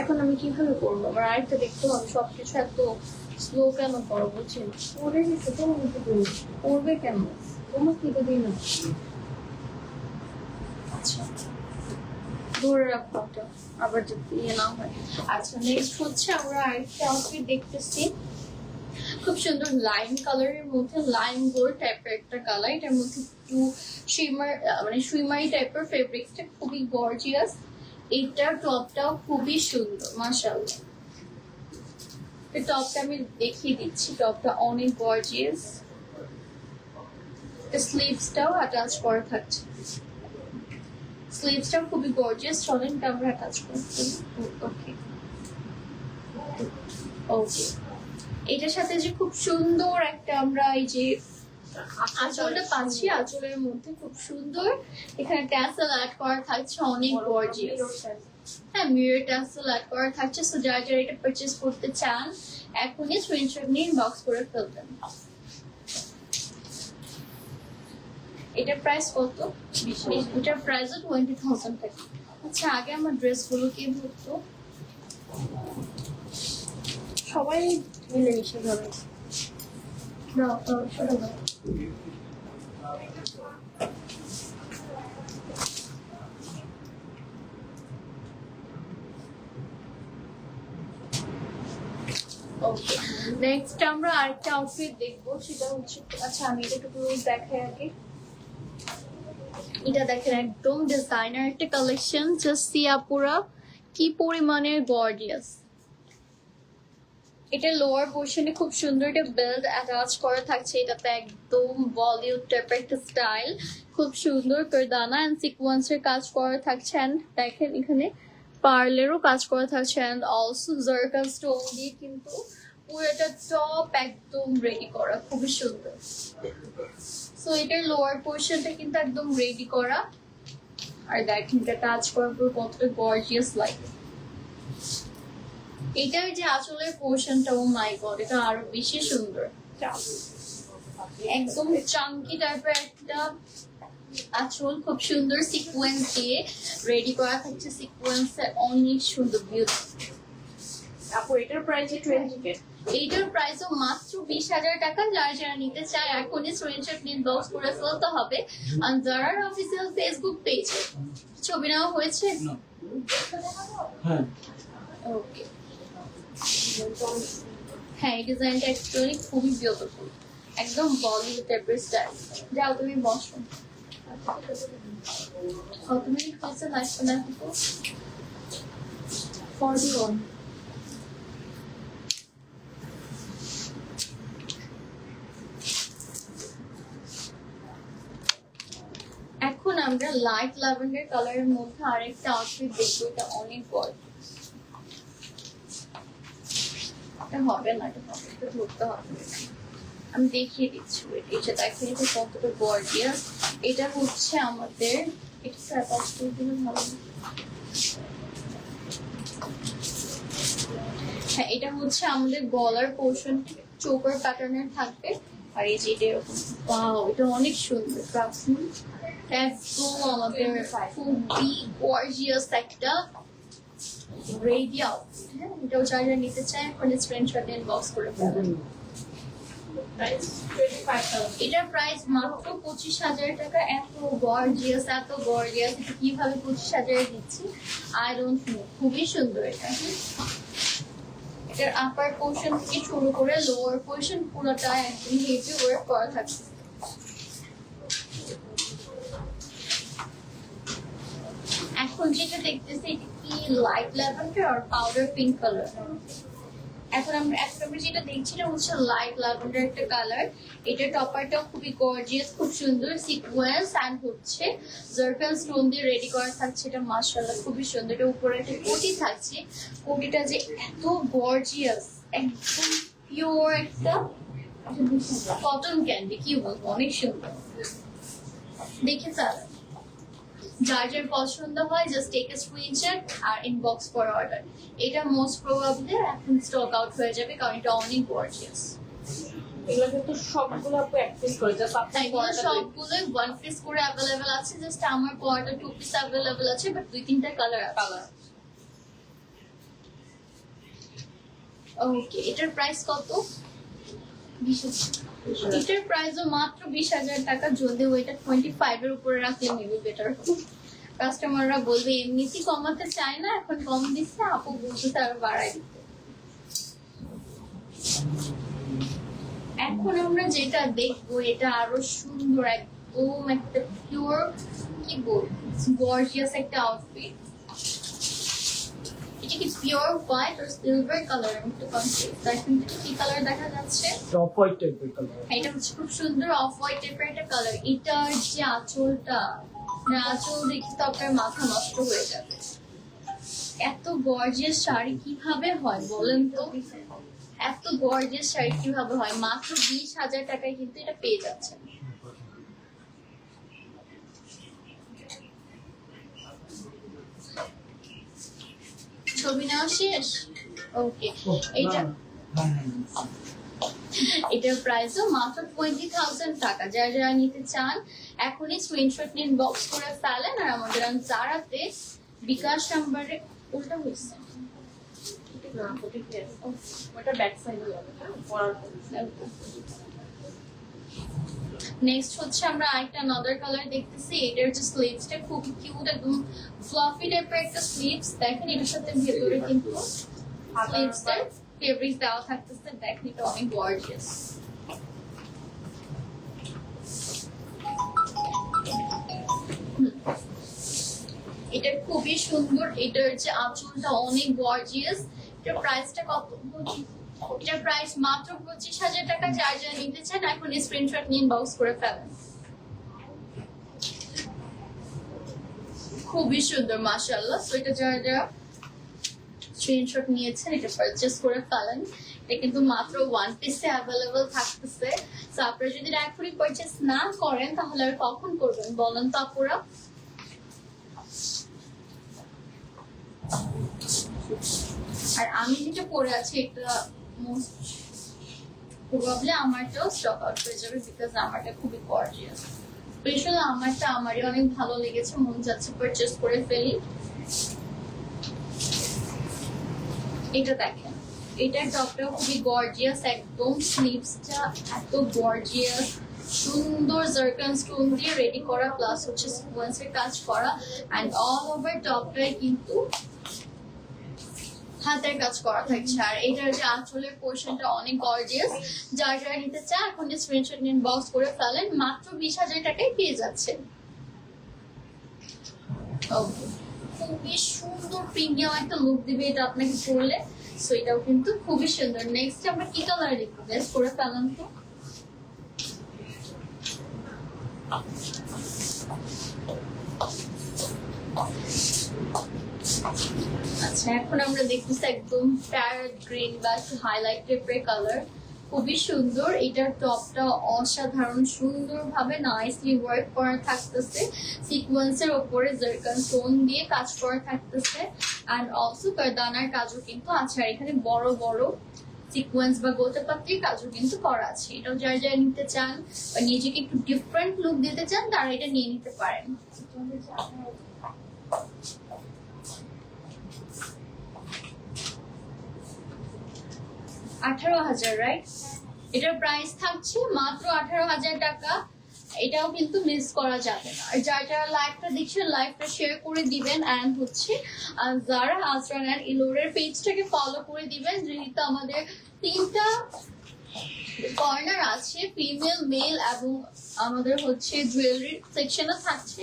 এখন আমি কিভাবে করবো? আমার আরেকটা দেখতে হবে, সবকিছু এত স্লো কেন করো বুঝছেন? পড়ে গেছে, তোমার মতো পড়বে কেন? তোমার থেকে দিই না। আচ্ছা, ধরে রাখো ওটা, আবার যদি ইয়ে না হয়। আচ্ছা, নেক্সট হচ্ছে আমরা আরেকটা আউটফিট দেখতেছি। খুব সুন্দর লাইম কালারের মধ্যে লাইম গোল্ড টাইপের একটা কালার। এটার মধ্যে একটু শিমার মানে সুইমারি টাইপের ফেব্রিক্সটা খুবই গর্জিয়াস। এইটার টপটাও খুবই সুন্দর, মাশাআল্লাহ। এই টপটা আমি দেখিয়ে দিচ্ছি, টপটা অনেক গর্জিয়াস। স্লিভসটাও অ্যাটাচ করা থাকছে, স্লিভসটাও খুবই গর্জিয়াস। চলেন আমরা অ্যাটাচ করতে। ওকে ওকে, এটার সাথে যে খুব সুন্দর একটা আমরা এই যে আঁচলটা পাচ্ছি, আঁচলের মধ্যে খুব সুন্দর এখানে ট্যাসেল অ্যাড করা থাকছে, অনেক গর্জিয়াস। হ্যাঁ, মিরর ট্যাসেল অ্যাড করা থাকছে। সো যারা যারা এটা পারচেজ করতে চান এখনই স্ক্রিনশট নিয়ে বক্স করে ফেলবেন। এটার প্রাইস কত? এটার প্রাইসও 20,000 টাকা। আচ্ছা, আগে আমার ড্রেসগুলো কে ভরতো? সবাই মিলেমিশে ধরে। ওকে, নেক্সট আমরা আরেকটা আউটফিট দেখবো, সেটা হচ্ছে, আচ্ছা আমি এটা একটু দেখাই আগে। এটা দেখেন একদম ডিজাইনার একটা কালেকশন, জাস্ট সিয়াপুরা কি পরিমাণের গর্জিয়াস। এটা লোয়ার পোর্শনে খুব সুন্দর একটা বেল্ট অ্যাটাচ করা থাকছে। এটাতে একদম বলিউড টাইপের একটা স্টাইল, খুব সুন্দর করে দানা এন্ড সিকোয়েন্সের কাজ করা থাকছে। এন্ড দেখেন এখানে পার্লেরও কাজ করা থাকছে, এন্ড অলসো জারকান স্টোন দিয়ে কিন্তু পুরোটা টপ একদম রেডি করা, খুবই সুন্দর। সো এটার লোয়ার পোর্শনটা কিন্তু একদম রেডি করা, আর দেখেন এটা টাচ করার পর কতটা গর্জিয়াস লাগে। এটার যে আঁচলের পোর্শনটা, ও মাই গড, এটা আরো বেশি সুন্দর। একদম চাঙ্কি টাইপের একটা আঁচল, খুব সুন্দর সিকোয়েন্স দিয়ে রেডি করা থাকছে। সিকোয়েন্স অনেক সুন্দর, বিউটিফুল। আপু এটার প্রাইস 20K। এইটার প্রাইসও মাত্র 20,000 টাকা। যারা যারা নিতে চায় এখনই স্ক্রিনশট নিয়ে বক্স করে ফেলতে হবে। আর যারা অফিসিয়াল ফেসবুক পেজে ছবি নেওয়া হয়েছে। হ্যাঁ, ওকে, হ্যাঁ, এই ডিজাইনটা অ্যাকচুয়ালি খুবই বিউটিফুল, একদম বলিউড টাইপের স্টাইল। যাও তুমি বসো। কত মিনিট হয়েছে লাইফটা দেখো? 41। আমরা লাইট ল্যাভেন্ডার কালারের মধ্যে আরেকটা আউটফিট দেখবো, এটা অনেক বড়। এটা হবে না, এটা হবে, এটা ধরতে হবে। আমি দেখিয়ে দিচ্ছি, এটা দেখেন এটা কতটা গর্জিয়াস। এটা হচ্ছে আমাদের, এটা অ্যাটাচ করে দিলে ভালো হয়। হ্যাঁ, এটা হচ্ছে আমাদের গলার পোর্শন, চোকার প্যাটার্নের থাকবে। আর এই যে এটা এরকম, ওয়াও, এটা অনেক সুন্দর। একদম আমাদের খুবই গর্জিয়াস একটা রেডি আউটফিট। হ্যাঁ, এটাও যারা নিতে চায় এখন স্ক্রিনশট ইনবক্স করে ফেলবেন। এটার প্রাইস মাত্র 25,000 টাকা। এত গর্জিয়াস, এত গর্জিয়াস, এটা কিভাবে 25,000 দিচ্ছি আই ডোন্ট নো। খুবই সুন্দর এটা। এটার আপার পোর্শন থেকে শুরু করে লোয়ার পোর্শন পুরোটা একদম হেভি ওয়ার্ক করা থাকছে। এখন যেটা দেখতেছি এটা কি লাইট ল্যাভেন্ডার আর পাউডার পিঙ্ক কালার। এখন আমরা যেটা দেখছি এটা হচ্ছে লাইট ল্যাভেন্ডার একটা কালার। এটা টপারটা খুবই গর্জিয়াস, খুব সুন্দর সিকোয়েন্স এন্ড হচ্ছে জারকান স্টোন দিয়ে রেডি করা থাকছে। এটা মাশাআল্লাহ খুবই সুন্দর। এটা উপরে একটা কোটি থাকছে, কোটিটা যে এত গর্জিয়াস, একদম পিওর একটা কটন ক্যান্ডি, কি বলবো, অনেক সুন্দর। দেখে স্যার যার যার পছন্দ হয় জাস্ট টেক এ স্ক্রিনশট আর ইনবক্স ফর অর্ডার। এটা মোস্ট প্রবাবলি এখন স্টক আউট হয়ে যাবে, কারণ এটা অনেক গর্জিয়াস। এগুলো কিন্তু সবগুলো আপু এক পিস করে, জাস্ট আপনি এগুলো সবগুলো ওয়ান পিস করে অ্যাভেলেবেল আছে। জাস্ট আমার পরাটা টু পিস অ্যাভেলেবেল আছে, বাট 2-3টা কালার আছে। ওকে, এটার প্রাইস কত? 20,000। এটার প্রাইসও মাত্র 20,000 টাকা। যদিও এটা 25 এর উপরে রাখলে মেবি বেটার। কাস্টমাররা বলবে এমনিতেই কমাতে চায় না, এখন কম দিচ্ছে, আপু বলতে আর বাড়াই দিতে। এখন আমরা যেটা দেখবো এটা আরো সুন্দর, একদম একটা পিওর, কি বলবো, গর্জিয়াস একটা আউটফিট। এটা কি পিওর হোয়াইট আর সিলভার কালার? আমি একটু কনফিউজ। দেখেন কি কালার দেখা যাচ্ছে? অফ হোয়াইট টাইপের কালার। এটা হচ্ছে খুব সুন্দর অফ হোয়াইট টাইপের একটা কালার। এটার যে আঁচলটা, আঁচল দেখে তো আপনার মাথা নষ্ট হয়ে যাবে। এত গর্জিয়াস শাড়ি কিভাবে হয় বলেন তো? এত গর্জিয়াস শাড়ি কিভাবে হয়? মাত্র 20,000 টাকায় কিন্তু এটা পেয়ে যাচ্ছেন। ছবি নেওয়া শেষ? ওকে, এটা এটার প্রাইসও মাত্র 20,000 টাকা। যারা যারা নিতে চান এখনই স্ক্রিনশট নিন, বক্স করে ফেলেন। আর আমাদের জারাতে বিকাশ নাম্বারে উল্টা হয়েছে, ওটা ব্যাক সাইডে যাবে পরার পর। নেক্সট হচ্ছে আমরা আরেকটা আনাদার কালার দেখতেছি। এটার যে স্লিভসটা খুব কিউট, একদম ফ্লাফি টাইপের একটা স্লিভস। দেখেন এটার সাথে ভেতরে কিন্তু স্লিভসটার ফেব্রিক দেওয়া থাকতেছে। দেখেন এটা অনেক গর্জিয়াস। এটা খুবই সুন্দর। এটার যে আঁচলটা অনেক গর্জিয়াস। এটার প্রাইসটা কত? এটার প্রাইস মাত্র 25,000 টাকা। যার যা নিতে চান এখন স্ক্রিনশট নিয়ে ইনবক্স করে ফেলেন। খুবই সুন্দর মাশাআল্লাহ। সো এটা যারা যারা স্ক্রিনশট নিয়েছেন এটা পারচেজ করে ফেলেন। এটা কিন্তু মাত্র ওয়ান পিসে অ্যাভেলেবল থাকতেছে। সো আপনারা যদি এখনই পারচেজ না করেন তাহলে আর কখন করবেন বলেন তো আপুরা? আর আমি যেটা পরে আছি এটা মোস্ট প্রবাবলি আমারটাও স্টক আউট হয়ে যাবে, বিকজ আমারটা খুবই গর্জিয়াস। স্পেশালি আমারটা আমারই অনেক ভালো লেগেছে, মন যাচ্ছে পারচেজ করে ফেলি। এটা দেখেন, এটার টপটাও খুবই গর্জিয়াস, একদম স্লিভসটা এত গর্জিয়াস, সুন্দর জারকান স্টোন দিয়ে রেডি করা, প্লাস হচ্ছে সিকোয়েন্সের কাজ করা, এন্ড অল ওভার টপটায় কিন্তু হাতের কাজ করা থাকছে। আর এটার যে আঁচলের পোর্শনটা অনেক গর্জিয়াস। যার যারা নিতে চায় এখন স্ক্রিনশট নিয়ে বক্স করে ফেলেন। মাত্র 20,000 টাকায় পেয়ে যাচ্ছেন। খুবই সুন্দর প্রিমিয়াম একটা লুক দিবে এটা আপনাকে পরলে। সো এটাও কিন্তু খুবই সুন্দর। নেক্সট আমরা কি কালার দেখবো? বেশ করে ফেলেন তো। আচ্ছা, এখন আমরা দেখতেছি একদম প্যারট গ্রিন বা হাইলাইট টাইপের কালার, খুবই সুন্দর। এটার টপটা অসাধারণ সুন্দরভাবে নাইসলি ওয়ার্ক করা থাকতেছে, সিকোয়েন্সের ওপরে জারকান স্টোন দিয়ে কাজ করা থাকতেছে, অ্যান্ড অলসো কারদানার কাজও কিন্তু আছে। আর এখানে বড় বড় সিকোয়েন্স বা গোটাপাত্রির কাজও কিন্তু করা আছে। এটাও যারা যারা নিতে চান বা নিজেকে একটু ডিফারেন্ট লুক দিতে চান তারা এটা নিয়ে নিতে পারেন। 18,000, রাইট? এটার প্রাইস থাকছে মাত্র 18,000 টাকা। এটাও কিন্তু মিস করা যাবে না। আর যারা যারা লাইভটা দেখছেন লাইভটা শেয়ার করে দিবেন, অ্যান্ড হচ্ছে যারা আজরান অ্যান্ড ইলোরের পেজটাকে ফলো করে দিবেন, যেহেতু আমাদের 3টা কর্নার আছে, ফিমেল, মেল এবং আমাদের হচ্ছে জুয়েলারি সেকশনও থাকছে।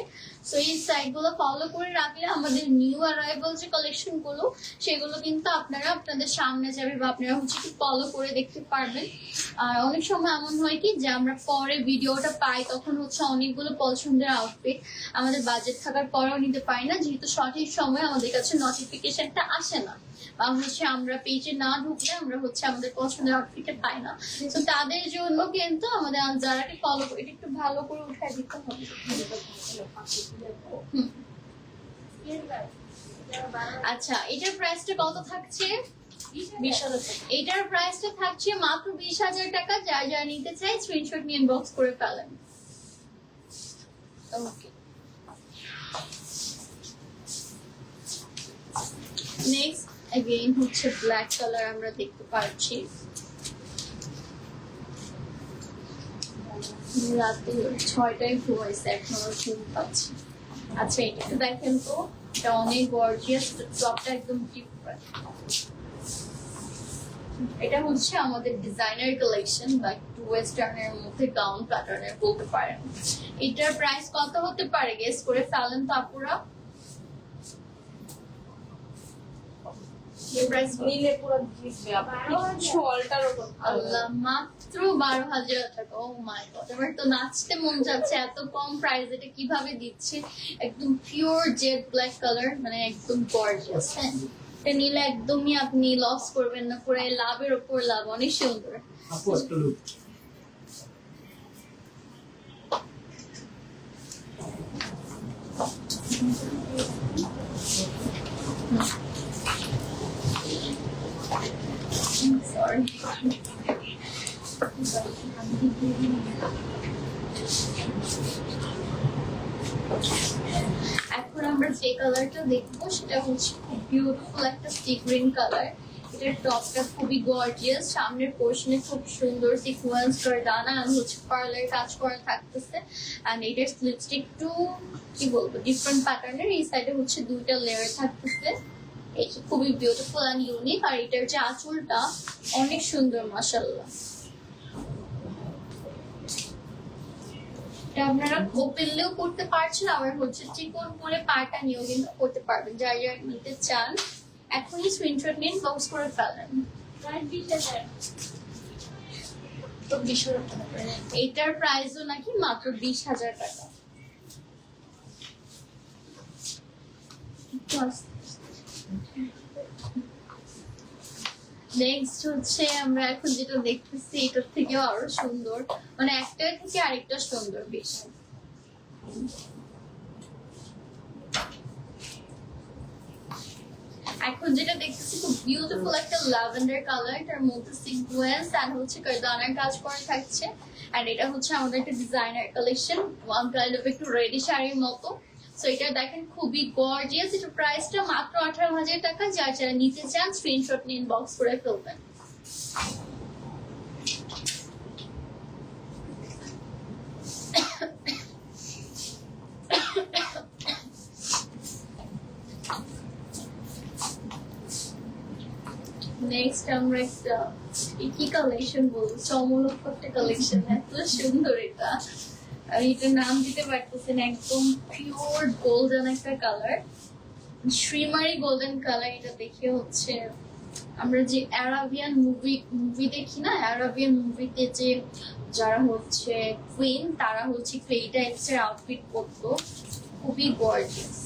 সো এই সাইটগুলো ফলো করে রাখলে আমাদের নিউ অ্যারাইভাল যে কালেকশন গুলো সেগুলো কিন্তু আপনারা আপনাদের সামনে যাবে বা আপনারা হচ্ছে কি ফলো করে দেখতে পারবেন। আর অনেক সময় এমন হয় কি যে আমরা পরে ভিডিওটা পাই, তখন হচ্ছে অনেকগুলো পছন্দের আউটফিট আমাদের বাজেট থাকার পরেও নিতে পারি না, যেহেতু সঠিক সময় আমাদের কাছে নোটিফিকেশনটা আসে না, বা হচ্ছে আমরা পেজে না ঢুকলে আমরা হচ্ছে আমাদের পছন্দের আউটফিটটা পাই না। তো তাদের জন্য কিন্তু আমাদের যারাকে ফলো করে এটা একটু ভালো করে উঠায় দিতে হবে। আচ্ছা, এটার প্রাইসটা কত থাকছে? 20,000 এটার প্রাইসটা থাকছে মাত্র 20,000 টাকা। যার যারা নিতে চাই স্ক্রিনশট নিয়ে ইনবক্স করে ফেলেন। ওকে, নেক্সট এগেইন হচ্ছে ব্ল্যাক কালার আমরা দেখতে পাচ্ছি। রাতে 6টায় ঘুমাইছে, এখনো ঘুম পাচ্ছি। আচ্ছা, এটা একটু দেখেন তো, এটা অনেক গর্জিয়াস, টপটা একদম ডিফারেন্ট। এটা হচ্ছে আমাদের ডিজাইনার কালেকশন বা একটু ওয়েস্টার্নের মধ্যে গাউন প্যাটার্নের বলতে পারেন। এটার প্রাইস কত হতে পারে গেস করে ফেলেন তো আপুরা? এর প্রাইস নিলে পুরো জিতবে আপনি কিছু অল্টারও করতে পারবেন আল্লাহ, মাত্র 12,000 টাকা। ও মাই গড, এবার তো নাচতে মন যাচ্ছে, এত কম প্রাইস এটা কিভাবে দিচ্ছে। একদম পিওর জেড ব্ল্যাক কালার, মানে একদম গর্জিয়াস। হ্যাঁ, এটা নিলে একদমই আপনি লস করবেন না, পুরো লাভের ওপর লাভ, অনেক সুন্দর। আপু একটা লুক। সরি, এখন আমরা যে কালারটা দেখবো সেটা হচ্ছে খুব বিউটিফুল একটা সি গ্রিন কালার। এটার টপটা খুবই গর্জিয়াস, সামনের পোর্শনে খুব সুন্দর সিকোয়েন্স কারদানা আর হচ্ছে পার্লের কাজ করা থাকতেছে। এন্ড এটার স্লিভসটা একটু কি বলবো ডিফারেন্ট প্যাটার্নের, এই সাইডে হচ্ছে 2টা লেয়ার থাকতেছে। এটা খুবই বিউটিফুল এন্ড ইউনিক। আর এটার যে আঁচলটা অনেক সুন্দর, মাশাআল্লাহ। এটা আপনারা ওপেনলেও করতে পারছেন, আবার হচ্ছে চিকন করে পাটা নিয়েও কিন্তু করতে পারবেন। যারা যারা নিতে চান এখনই স্ক্রিনশট নিন, বক্স করে ফেলেন। তো 20,000 টাকা। এটার প্রাইসও নাকি মাত্র 20,000 টাকা। নেক্সট হচ্ছে আমরা এখন যেটা দেখতেছি এটার থেকেও আরো সুন্দর, মানে একটার থেকে আরেকটা সুন্দর বেশি। এখন যেটা দেখতেছি খুব বিউটিফুল একটা ল্যাভেন্ডার কালার, এটার মধ্যে সিকোয়েন্স আর হচ্ছে কারদানার কাজ করা থাকছে। আর এটা হচ্ছে আমাদের একটা designer collection, one kind of একটু রেডি শাড়ির মতো। সো এটা দেখেন খুবই গর্জিয়াস। এটা প্রাইসটা মাত্র 18,000 টাকা। যারা যারা নিতে চান স্ক্রিনশট নিয়ে ইনবক্স করে ফেলবেন। নেক্সট আমরা একটা কি কালেকশন বলবো, চমলক একটা কালেকশন, এত সুন্দর এটা। আর এটার নাম দিতে পারতেছেন, একদম পিওর গোল্ডেন একটা কালার, শ্রীমারি গোল্ডেন কালার। এটা দেখে হচ্ছে আমরা যে অ্যারাবিয়ান মুভি দেখি না, অ্যারাবিয়ান মুভিতে যে যারা হচ্ছে কুইন তারা হচ্ছে এই টাইপসের আউটফিট পরতো, খুবই গর্জিয়াস।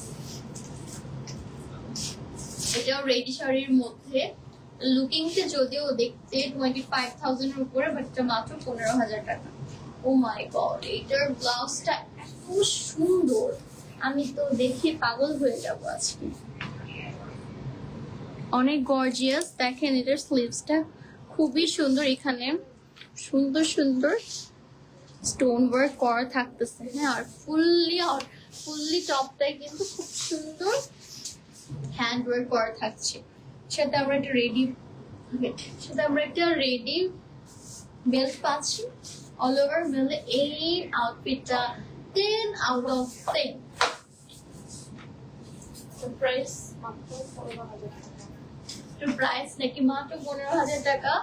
এটাও রেডি শাড়ির মধ্যে, লুকিংতে যদিও দেখতে 25,000 এর উপরে, বাট এটা মাত্র 15,000 টাকা। ও মাই গড, এটার ব্লাউজটা এত সুন্দর, আমি তো দেখে পাগল হয়ে যাব আজকে। অনেক গর্জিয়াস, দেখেন এটার স্লিভসটা খুবই সুন্দর, এখানে সুন্দর সুন্দর স্টোন ওয়ার্ক করা থাকতেছে। হ্যাঁ, আর ফুললি টপটাই কিন্তু খুব সুন্দর হ্যান্ড ওয়ার্ক করা থাকছে। সাথে আমরা একটা রেডি বেল্ট পাচ্ছি। অল ওভার মিলে এই আউটফিটটা 10 out of 10। প্রাইস মাত্র 15,000 টাকা। তো প্রাইস নাকি মাত্র 15,000 টাকা।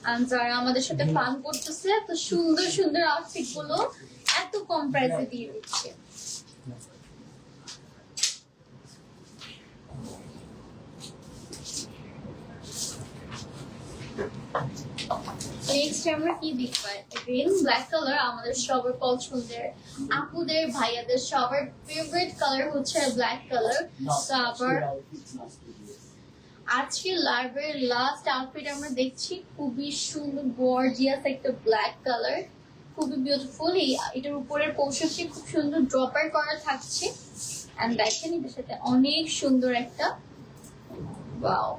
আর যারা আমাদের সাথে ফান করতেছে, তো সুন্দর সুন্দর আউটফিট গুলো এত কম প্রাইসে দিয়ে দিচ্ছে। নেক্সট আমরা কি দেখবো? গ্রিন ব্ল্যাক কালার আমাদের সবার পছন্দের, আপুদের ভাইয়াদের সবার ফেভারিট কালার হচ্ছে ব্ল্যাক কালার। তো আবার আজকে লাইভের লাস্ট আউটফিট আমরা দেখছি, খুবই সুন্দর গর্জিয়াস একটা ব্ল্যাক কালার, খুবই বিউটিফুল। এটার উপরের পোশাকটি খুব সুন্দর ড্রপার করা থাকছে। এন্ড দেখেন এটার সাথে অনেক সুন্দর একটা, ওয়াও,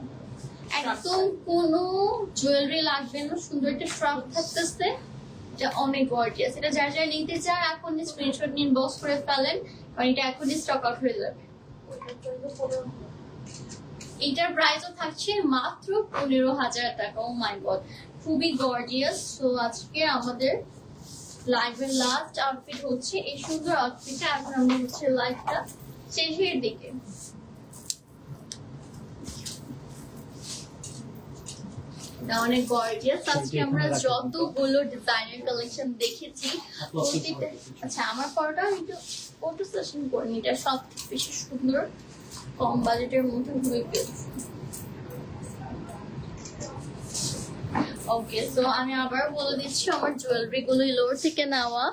একদম কোনো জুয়েলারি লাগবে না, সুন্দর একটা ফ্রক থাকতেছে। এটা অনেক গর্জিয়াস। এটা যারা যারা নিতে চায় এখন স্ক্রিনশট নিন, বক্স করে ফেলেন, কারণ এটা এখনই স্টক আউট হয়ে যাবে। এটার প্রাইসও থাকছে মাত্র 15,000 টাকা। ও মাই গড, খুবই গর্জিয়াস। সো আজকে আমাদের লাইভের লাস্ট আউটফিট হচ্ছে এই সুন্দর আউটফিটটা। এখন আমরা হচ্ছে লাইভটা শেষের দিকে। এটা অনেক গর্জিয়াস। আজকে আমরা যতগুলো ডিজাইনার কালেকশন দেখেছি প্রতিটা, আচ্ছা আমার পরটা আমি একটু ফটো সেশন করিনি, এটা সব বেশি সুন্দর, কম বাজেটের মধ্যে খুবই বিউটিফুল। ওকে, সো আমি আবার বলে দিচ্ছি আমার জুয়েলারি গুলো লোর থেকে নেওয়া।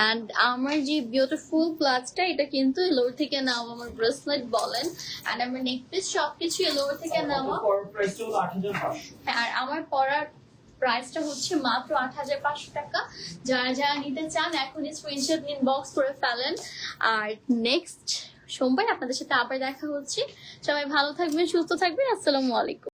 এন্ড আমার যে বিউটিফুল ক্লাচটা, এটা কিন্তু লোর থেকে নেওয়া, আমার ব্রেসলেট বলেন এন্ড আমার নেকপিস সবকিছু লোর থেকে নেওয়া। আর আমার পরার প্রাইসটা হচ্ছে মাত্র 8,500 টাকা। যারা যারা নিতে চান এখনই স্ক্রিনশট নিন, বক্স করে ফেলেন। আর নেক্সট সোমবার আপনাদের সাথে আবার দেখা হচ্ছে। সবাই ভালো থাকবেন, সুস্থ থাকবেন। আসসালামু আলাইকুম।